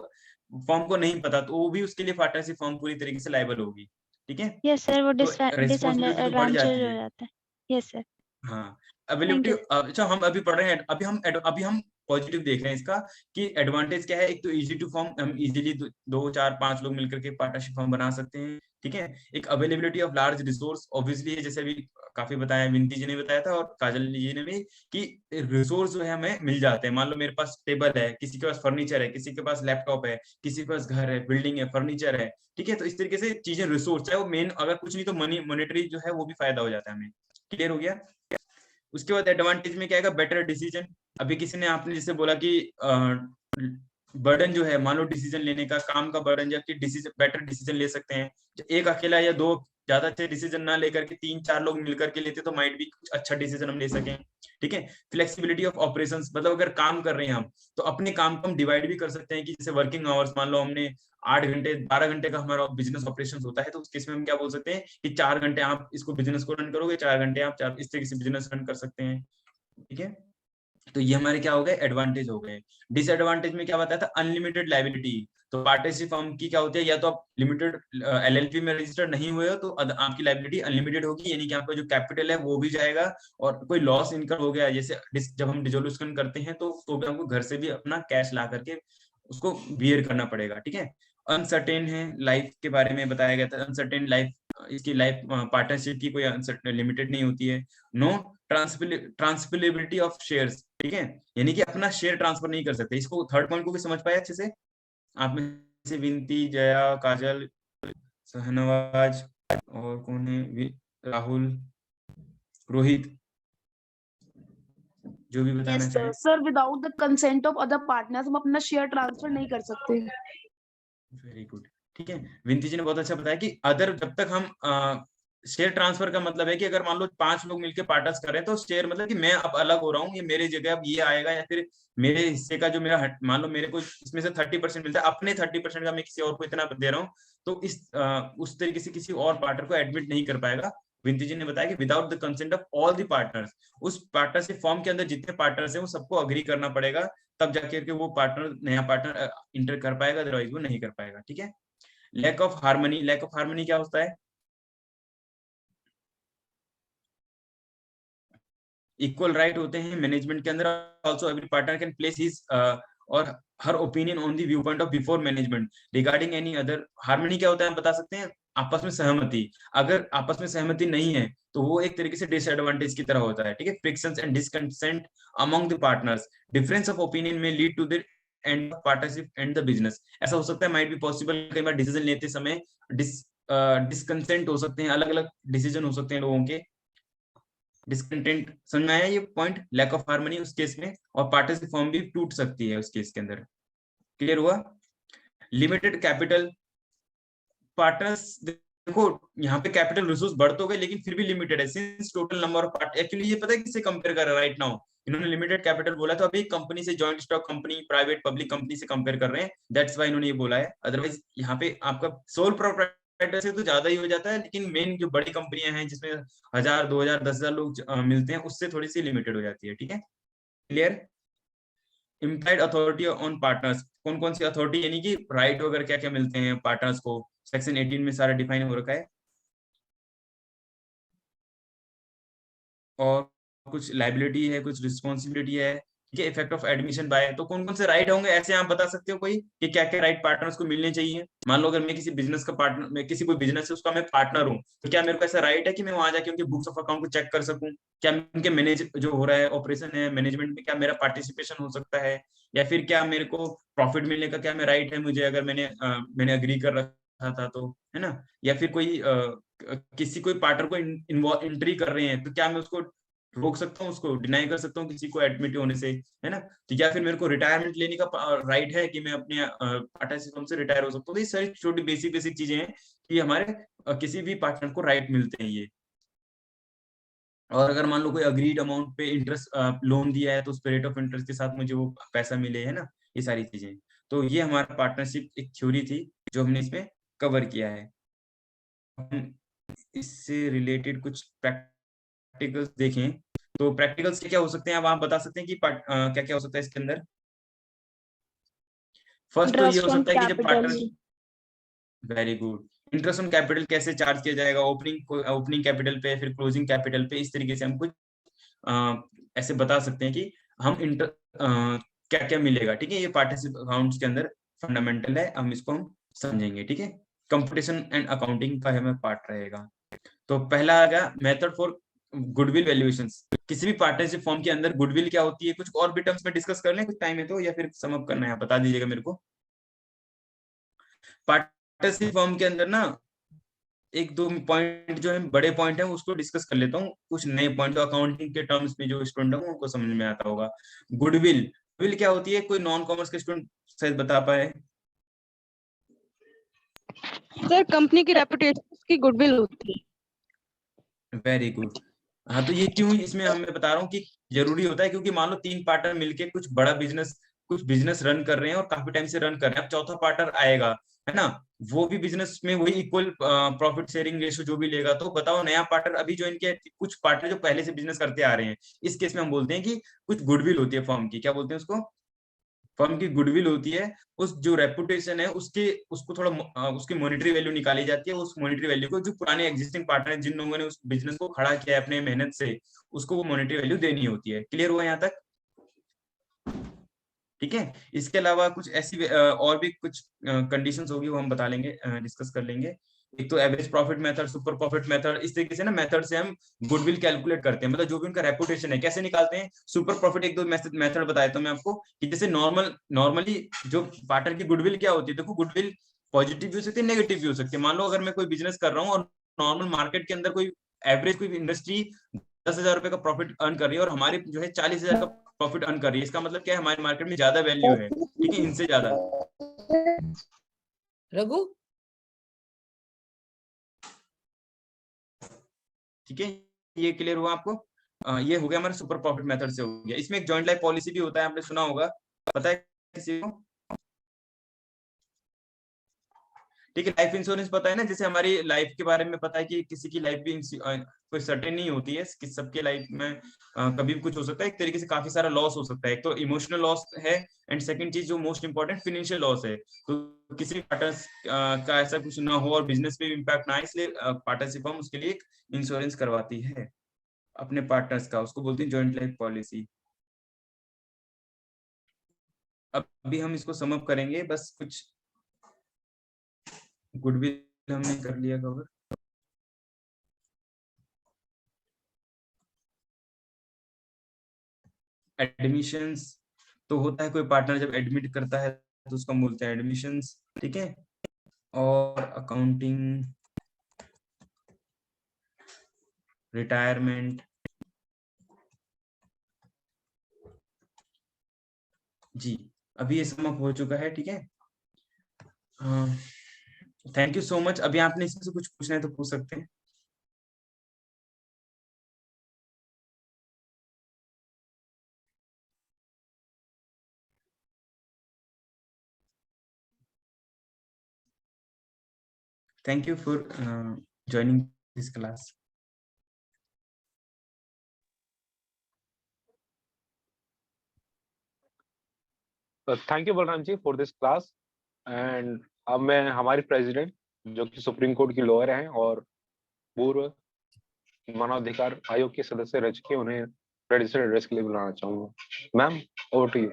फॉर्म को नहीं पता, तो वो भी उसके लिए पार्टनरशिप फॉर्म पूरी तरीके से लायबल होगी। ठीक है, यस सर, वो तो रिस्पॉन्सिबिलिटी तो बढ़ डिसएडवांटेज जाती हो है। जाता है। Yes sir. हाँ, थैंक अवेलेबिलिटी। यू। अच्छा हम अभी पढ़ रहे हैं, अभी हम पॉजिटिव देख रहे हैं इसका, कि एडवांटेज क्या है। एक तो इजी टू फॉर्म, हम इजीली 2 4 5 लोग मिलकर के पार्टनरशिप फॉर्म बना सकते हैं। ठीक है, एक availability of large resource, obviously जैसे अभी काफी बताया, विनती जी ने बताया था और काजल जी ने भी, कि रिसोर्स जो है हमें मिल जाते हैं। मान लो मेरे पास टेबल है, किसी के पास फर्नीचर है, किसी के पास लैपटॉप है, किसी के पास घर है, बिल्डिंग है, फर्नीचर है। ठीक है, तो इस तरीके से चीजें रिसोर्स, चाहे वो मेन अगर कुछ नहीं तो मॉनेटरी जो है वो भी फायदा हो जाता है हमें। क्लियर हो गया। उसके बाद एडवांटेज में क्या आएगा, बेटर डिसीजन। अभी किसी ने आपने जैसे बोला कि बर्डन जो है, मान लो डिसीजन लेने का, काम का बर्डन, या कि डिसीजन बेटर डिसीजन ले सकते हैं। एक अकेला या 2 ज्यादा अच्छे डिसीजन ना लेकर के 3 4 लोग मिलकर के लेते तो माइट भी कुछ अच्छा डिसीजन हम ले सकें। ठीक है, फ्लेक्सिबिलिटी ऑफ ऑपरेशंस, मतलब अगर काम कर रहे हैं हम, तो अपने काम को हम डिवाइड भी कर सकते हैं, कि जैसे वर्किंग आवर्स मान लो हमने 8 घंटे 12 घंटे का हमारा बिजनेस ऑपरेशन होता है, तो उस केस में हम क्या बोल सकते हैं कि 4 घंटे आप इसको बिजनेस को रन करोगे, 4 घंटे आप इस तरीके से बिजनेस रन कर सकते हैं। ठीक है, तो ये हमारे क्या हो गए, एडवांटेज हो गए। डिसएडवांटेज में क्या बताया था, अनलिमिटेड लाइबिलिटी। तो पार्टनरशिप फर्म की क्या होती है, या तो आप लिमिटेड एलएलपी में रजिस्टर्ड नहीं हुए हो तो आपकी लाइबिलिटी अनलिमिटेड होगी, यानी कि आपका जो कैपिटल है वो भी जाएगा, और कोई लॉस इनकम हो गया, जैसे जब हम डिसोल्यूशन करते हैं तो भी हमको घर से भी अपना कैश ला करके उसको बियर करना पड़ेगा। ठीक है, अनसर्टेन है, लाइफ के बारे में बताया गया था, अनसर्टेन लाइफ, इसकी लाइफ पार्टनरशिप की कोई लिमिटेड नहीं होती है। No transferability of shares. ठीक है, यानी कि अपना शेयर ट्रांसफर नहीं कर सकते। इसको थर्ड पॉइंट को भी समझ पाए अच्छे से आप में से, विनती, जया, काजल, शहनवाज, और कौन है, राहुल, रोहित, जो भी बताना यस चाहे। Sir, without the consent of other partners हम अपना शेयर ट्रांसफर नहीं कर सकते। Very good. ठीक है, विनती जी ने बहुत अच्छा बताया कि अदर, जब तक हम शेयर ट्रांसफर का मतलब है कि अगर मान लो 5 लोग मिलकर पार्टनर्स कर रहे हैं, तो शेयर मतलब कि मैं अब अलग हो रहा हूँ, ये मेरी जगह अब ये आएगा, या फिर मेरे हिस्से का जो मेरा मान लो मेरे को इसमें से 30% मिलता है, अपने 30% का मैं किसी और को इतना दे रहा हूँ, तो उस तरीके से किसी और पार्टनर को एडमिट नहीं कर पाएगा। विनती जी ने बताया कि without the consent of all the partners, उस पार्टनरशिप फॉर्म के अंदर जितने पार्टनर्स हैं वो सबको अग्री करना पड़ेगा, तब जाके के वो पार्टनर नया पार्टनर इंटर कर पाएगा, अदरवाइज वो नहीं कर पाएगा। ठीक है, lack of harmony. Lack of harmony क्या होता है, इक्वल राइट होते हैं मैनेजमेंट के अंदर, also every partner can place his or her opinion on the view point of before management regarding any other. Harmony क्या होता है, हम बता सकते हैं, आपस में सहमति। अगर आपस में सहमति नहीं है तो वो एक तरीके से डिसएडवांटेज की तरह होता है। ठीक है, frictions and discontent among the partners, difference of opinion may lead to the end partnership and the business. ऐसा हो सकता है, माइट बी पॉसिबल, कई बार डिसीजन लेते समय डिसकंसेंट हो सकते हैं, अलग अलग डिसीजन हो सकते हैं लोगों के, डिसकंटेंट। समझ में आया ये पॉइंट, लैक ऑफ हार्मनी उस केस में, और पार्टनरशिप फॉर्म भी टूट सकती है उस केस के अंदर। क्लियर हुआ? लिमिटेड कैपिटल पार्टनर्स, देखो यहाँ पे कैपिटल रिसोर्स बढ़ तो गए लेकिन फिर भी लिमिटेड है, since total number of part. Actually ये पता है किससे कंपेयर कर रहा है राइट नाउ, इन्होंने लिमिटेड कैपिटल बोला तो अभी कंपनी से, joint stock company, private public company से कंपेयर कर रहे हैं, दैट्स व्हाई इन्होंने ये बोला है। अदरवाइज यहाँ पे आपका सोल प्रोप्राइटर से तो ज्यादा ही हो जाता है, लेकिन मेन जो बड़ी कंपनियां हैं जिसमें 1000, 2000, 10,000 लोग मिलते हैं, उससे थोड़ी सी लिमिटेड हो जाती है। ठीक है, clear? Implied authority on partners, कौन कौन सी अथॉरिटी यानी कि राइट वगैरह क्या क्या मिलते हैं पार्टनर्स को, सेक्शन 18 में सारा डिफाइन हो रखा है। और कुछ लाइबिलिटी है, कुछ रिस्पॉन्सिबिलिटी है। ठीक है, इफेक्ट ऑफ एडमिशन बाय, तो कौन कौन से राइट होंगे ऐसे आप बता सकते हो कोई कि क्या क्या राइट पार्टनर्स को मिलने चाहिए। मान लो अगर मैं किसी बिजनेस का पार्टनर, मैं किसी कोई बिजनेस है उसका मैं पार्टनर हूँ, तो क्या मेरे को ऐसा राइट है कि मैं वहां जाके उनके बुक्स ऑफ अकाउंट को चेक कर सकूं, क्या उनके मैनेज जो हो रहा है ऑपरेशन है मैनेजमेंट में, क्या मेरा पार्टिसिपेशन हो सकता है, या फिर क्या मेरे को प्रॉफिट मिलने का क्या मैं राइट है मुझे, अगर मैंने अग्री कर रखा था तो, है ना। या फिर कोई किसी कोई पार्टनर को एंट्री कर रहे हैं तो क्या मैं उसको रोक सकता हूँ, उसको डिनाई कर सकता हूँ किसी को एडमिट होने से, है ना। तो या फिर मेरे को रिटायरमेंट लेने का राइट है कि मैं अपने पार्टनरशिप से रिटायर हो सकता हूँ। तो ये सारी छोटी बेसिक बेसिक चीजें हैं कि हमारे किसी भी पार्टनर को राइट मिलते हैं ये। और अगर मान लो कोई अग्रीड अमाउंट पे इंटरेस्ट लोन दिया है तो उस पे रेट ऑफ इंटरेस्ट के साथ मुझे वो पैसा मिले, है ना, ये सारी चीजें। तो ये हमारा पार्टनरशिप एक थ्योरी थी जो हमने इसमें कवर किया है। हम इससे रिलेटेड कुछ प्रैक्टिकल्स देखें, तो प्रैक्टिकल्स क्या हो सकते हैं, अब आप बता सकते हैं कि क्या क्या हो सकता है इसके अंदर। फर्स्ट तो ये हो सकता है कि जब partner, very good, interest on capital कैसे चार्ज किया जाएगा, ओपनिंग कैपिटल पे, फिर क्लोजिंग कैपिटल पे, इस तरीके से हम कुछ ऐसे बता सकते हैं कि हम क्या क्या मिलेगा। ठीक है, ये पार्टनरशिप अकाउंट्स के अंदर फंडामेंटल है, हम इसको हम समझेंगे। ठीक है, कंपटीशन एंड अकाउंटिंग का हमें पार्ट रहेगा। तो पहला आ गया मेथड फॉर गुडविल वैल्यूएशंस। किसी भी पार्टनरशिप फॉर्म के अंदर गुडविल क्या होती है, कुछ और भी टर्म्स में डिस्कस कर लें, कुछ टाइम है तो, या फिर सम अप करना है, बता दीजिएगा मेरे को। पार्टनरशिप फॉर्म के अंदर ना एक दो पॉइंट जो है बड़े पॉइंट है उसको डिस्कस कर लेता हूँ, कुछ नए पॉइंट जो अकाउंटिंग के टर्म्स में जो स्टूडेंट है उनको समझ में आता होगा। गुडविल क्या होती है, कोई नॉन कॉमर्स के स्टूडेंट शायद बता पाए। सर कंपनी की रेपुटेशन की गुडविल होती है। Very good. हाँ, तो ये क्यों इसमें मैं बता रहा हूँ कि जरूरी होता है, क्योंकि मान लो 3 पार्टनर मिलके कुछ बड़ा बिजनेस रन कर रहे हैं और काफी टाइम से रन कर रहे हैं, अब चौथा पार्टनर आएगा, है ना, वो भी बिजनेस में वही इक्वल प्रॉफिट शेयरिंग रेशियो जो भी लेगा। तो बताओ नया पार्टनर अभी जो इनके कुछ पार्टनर जो पहले से बिजनेस करते आ रहे हैं, इस केस में हम बोलते हैं कि कुछ गुडविल होती है फर्म की, क्या बोलते हैं उसको, फर्म की गुडविल होती है। उस जो रेपुटेशन है उसको थोड़ा उसकी मॉनेटरी वैल्यू निकाली जाती है। उस मॉनेटरी वैल्यू को जो पुराने एग्जिस्टिंग पार्टनर है, जिन लोगों ने उस बिजनेस को खड़ा किया है अपने मेहनत से, उसको वो मॉनेटरी वैल्यू देनी होती है। क्लियर हुआ यहाँ तक? ठीक है, इसके अलावा कुछ ऐसी और भी कुछ कंडीशंस होगी, वो हम बता लेंगे, डिस्कस कर लेंगे। एक तो average profit method, super profit method, इस तरीके से ना मेथड से हम गुडविल कैलकुलेट करते हैं, मतलब जो भी उनका रेपुटेशन है कैसे निकालते हैं। सुपर प्रॉफिट एक दो मेथड बताया था मैं आपको, कि जैसे नॉर्मली जो पार्टनर की गुडविल क्या होती है, देखो गुडविल पॉजिटिव भी हो सकती है, नेगेटिव भी हो सकती है। मान लो अगर मैं कोई बिजनेस कर रहा हूँ और नॉर्मल मार्केट के अंदर कोई एवरेज कोई इंडस्ट्री 10,000 रुपए का प्रॉफिट अर्न कर रही है और हमारी जो है 40,000 का प्रॉफिट अर्न कर रही है, इसका मतलब क्या है, हमारे मार्केट में ज्यादा वैल्यू है, ठीक है, इनसे ज्यादा। रघु, ठीक है, ये क्लियर हुआ आपको? ये हो गया हमारा सुपर प्रॉफिट मेथड से हो गया। इसमें एक जॉइंट लाइफ पॉलिसी भी होता है, आपने सुना होगा, पता है किसी को? ठीक है, लाइफ इंश्योरेंस पता है ना, जैसे हमारी लाइफ के बारे में पता है कि किसी की लाइफ भी कोई सर्टेन नहीं होती है, कि सबके लाइफ में कभी भी कुछ हो सकता है, एक तरीके से काफी सारा लॉस हो सकता है। एक तो इमोशनल लॉस है, एंड सेकंड चीज जो मोस्ट इंपॉर्टेंट फाइनेंशियल लॉस है। तो किसी पार्टनर्स का ऐसा कुछ ना हो और बिजनेस पे भी इम्पैक्ट ना आए, इसलिए पार्टनरशिप फर्म उसके लिए एक इंश्योरेंस करवाती है अपने पार्टनर्स का, उसको बोलते हैं जॉइंट लाइफ पॉलिसी। अब अभी हम इसको सम अप करेंगे, बस कुछ गुडविल हमने कर लिया कवर। एडमिशंस, तो होता है कोई पार्टनर जब एडमिट करता है तो उसका बोलते हैं एडमिशंस, ठीक है। और अकाउंटिंग, रिटायरमेंट, जी अभी ये समाप्त हो चुका है, ठीक है। Thank you so much. अभी आपने इसमें से कुछ पूछना है तो पूछ सकते हैं। Thank you for joining this class. Thank you Balram ji for this class. And अब मैं हमारी प्रेसिडेंट जो कि सुप्रीम कोर्ट की लॉयर हैं और पूर्व मानवाधिकार आयोग के सदस्य रह चुके, उन्हें रजिस्टर्ड एड्रेस के लिए बुलाना चाहूंगा। Ma'am, over to you.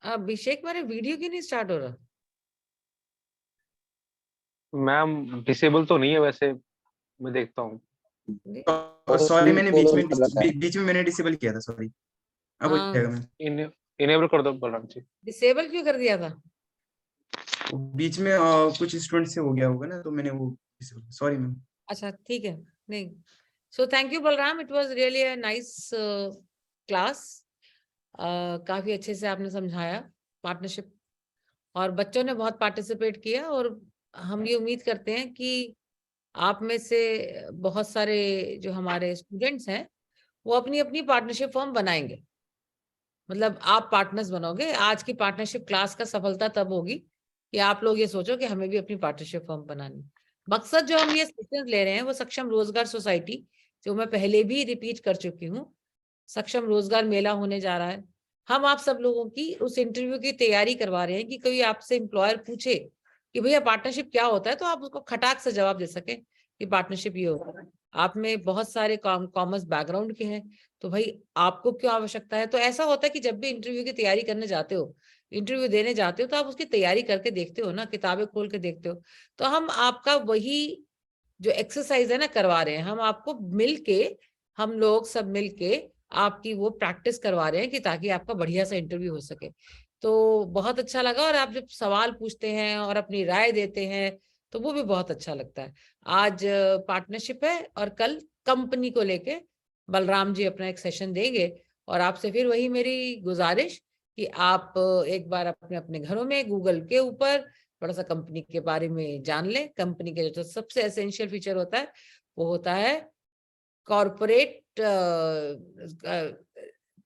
Abhishek, मेरा वीडियो क्यों नहीं स्टार्ट हो रहा? मैम डिसेबल तो नहीं है वैसे, मैं देखता हूँ। सॉरी, मैंने बीच में मैंने डिसेबल किया था, सॉरी। अब हो जाएगा मैम। इनेबल कर दो बलराम जी। डिसेबल क्यों कर दिया था? बीच में कुछ स्टूडेंट से हो गया होगा ना, तो मैंने वो, सॉरी मैम। अच्छा ठीक है, नहीं। So thank you Balram, it was really a nice class. काफी अच्छे से आपने समझाया पार्टनरशिप, और बच्चों ने बहुत पार्टिसिपेट किया, और हम ये उम्मीद करते हैं कि आप में से बहुत सारे जो हमारे स्टूडेंट्स हैं वो अपनी अपनी पार्टनरशिप फर्म बनाएंगे। मतलब आप पार्टनर्स बनोगे। आज की पार्टनरशिप क्लास का सफलता तब होगी कि आप लोग ये सोचो कि हमें भी अपनी पार्टनरशिप फर्म बनानी। मकसद जो हम ये सेशंस ले रहे हैं वो सक्षम रोजगार सोसाइटी, जो मैं पहले भी रिपीट कर चुकी हूँ, सक्षम रोजगार मेला होने जा रहा है। हम आप सब लोगों की उस इंटरव्यू की तैयारी करवा रहे हैं कि कोई आपसे एम्प्लॉयर पूछे कि भैया पार्टनरशिप क्या होता है, तो आप उसको खटाक से जवाब दे सके कि पार्टनरशिप ये होता है। आप में बहुत सारे कॉमर्स बैकग्राउंड के हैं, तो भाई आपको क्यों आवश्यकता है। तो ऐसा होता है कि जब भी इंटरव्यू की तैयारी करने जाते हो, इंटरव्यू देने जाते हो, तो आप उसकी तैयारी करके देखते हो ना, किताबें खोल के देखते हो। तो हम आपका वही जो एक्सरसाइज है ना करवा रहे हैं, हम आपको मिलके, हम लोग सब मिलके आपकी वो प्रैक्टिस करवा रहे हैं कि ताकि आपका बढ़िया सा इंटरव्यू हो सके। तो बहुत अच्छा लगा, और आप जब सवाल पूछते हैं और अपनी राय देते हैं तो वो भी बहुत अच्छा लगता है। आज पार्टनरशिप है और कल कंपनी को लेके बलराम जी अपना एक सेशन देंगे, और आपसे फिर वही मेरी गुजारिश कि आप एक बार अपने अपने घरों में गूगल के ऊपर थोड़ा सा कंपनी के बारे में जान लें। कंपनी के जो सबसे एसेंशियल फीचर होता है वो होता है corporate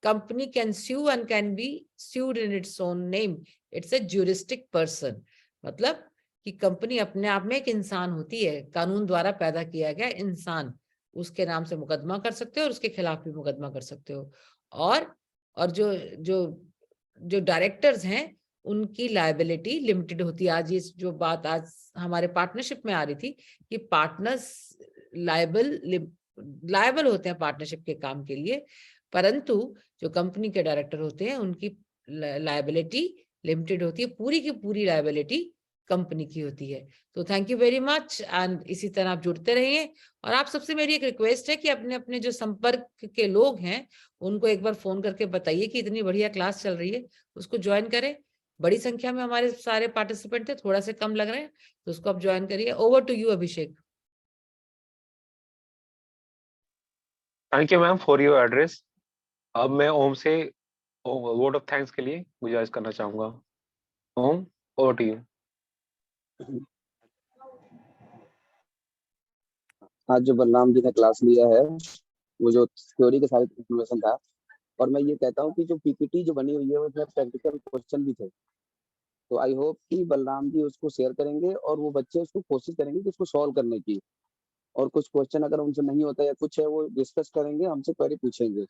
company can sue and can be sued in its own name. It's a juristic person. मतलब कि कंपनी अपने आप में एक इंसान होती है, कानून द्वारा पैदा किया गया इंसान। उसके नाम से मुकदमा कर सकते हो और उसके खिलाफ भी मुकदमा कर सकते हो। और जो जो जो डायरेक्टर्स हैं उनकी लायबिलिटी लिमिटेड होती है। आज ये जो बात आज हमारे पार्टनरशिप में आ रही थी कि पार्टनर्स लायबल होते हैं पार्टनरशिप के काम के लिए, परंतु जो कंपनी के डायरेक्टर होते हैं उनकी लायबिलिटी लिमिटेड होती है। पूरी की पूरी लायबिलिटी कंपनी की होती है। तो thank you very much, and इसी तरह आप जुड़ते रहिए। और आप सबसे मेरी एक रिक्वेस्ट है कि अपने अपने जो संपर्क के लोग हैं उनको एक बार फोन करके बताइए कि इतनी बढ़िया क्लास चल रही है, उसको ज्वाइन करें। बड़ी संख्या में हमारे सारे पार्टिसिपेंट थे, थोड़ा से कम लग रहे हैं, तो उसको आप ज्वाइन करिए। Over to you Abhishek. Thank you ma'am for your address. अब मैं ओम से वर्ड ऑफ थैंक्स के लिए गुजारिश करना चाहूंगा। ओम, ओवर टू यू। आज जो बलराम जी ने क्लास लिया है वो जो थ्योरी के सारे इंफॉर्मेशन था, और मैं ये कहता हूँ कि जो पीपीटी जो बनी हुई है उसमें प्रैक्टिकल क्वेश्चन भी थे, तो आई होप कि बलराम जी उसको शेयर करेंगे और वो बच्चे उसको कोशिश करेंगे कि उसको सॉल्व करने की, और कुछ क्वेश्चन अगर उनसे नहीं होता या कुछ है वो डिस्कस करेंगे, हमसे क्वेरी पूछेंगे,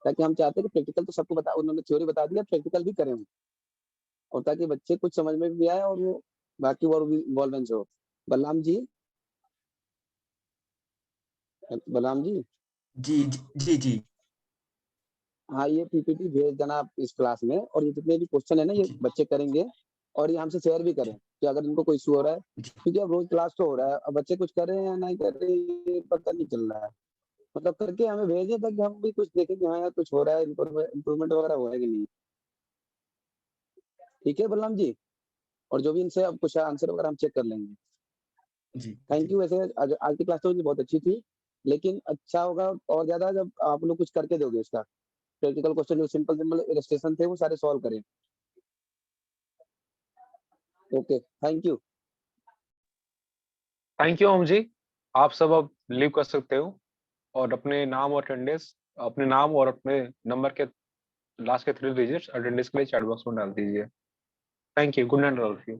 ताकि हम चाहते हैं कि प्रैक्टिकल तो सबको बता, उन्होंने थ्योरी बता दिया, प्रैक्टिकल भी करें, और ताकि बच्चे कुछ समझ में भी आए और वो बाकी वो इन्वॉल्वेंस हो। बलराम जी, बलराम जी। जी जी जी। हाँ, ये पीपीटी भेज देना आप इस क्लास में, और ये जितने भी क्वेश्चन है ना ये बच्चे करेंगे, और ये हमसे शेयर भी करें कि अगर इनको कोई इशू हो रहा है, क्योंकि अब रोज क्लास तो हो रहा है, अब बच्चे कुछ कर रहे हैं या नहीं कर रहे हैं पता नहीं चल रहा है। मतलब करके हमें भेजें ताकि हम भी कुछ देखें कि हाँ यार कुछ हो रहा है, इम्प्रूवमेंट वगैरह हो रहा है कि नहीं। ठीक है बलराम जी, और जो भी इनसे अब कुछ आंसर वगैरह हम चेक कर लेंगे। जी थैंक यू। वैसे आज की क्लास तो मुझे बहुत अच्छी थी, लेकिन अच्छा होगा और ज्यादा जब आप लोग कुछ करके दोगे इसका प्रैक्टिकल क्वेश्चन, जो सिंपल सिंपल इलस्ट्रेशन थे वो सारे सॉल्व करें। Okay, thank you. Thank you Om ji, आप सब अब लीव कर सकते हो और अपने नाम और अटेंडेंस, अपने नाम और अपने नंबर के लास्ट के 3 डिजिट्स अटेंडेंस के लिए चैट बॉक्स में डाल दीजिए। Thank you, good night all of you.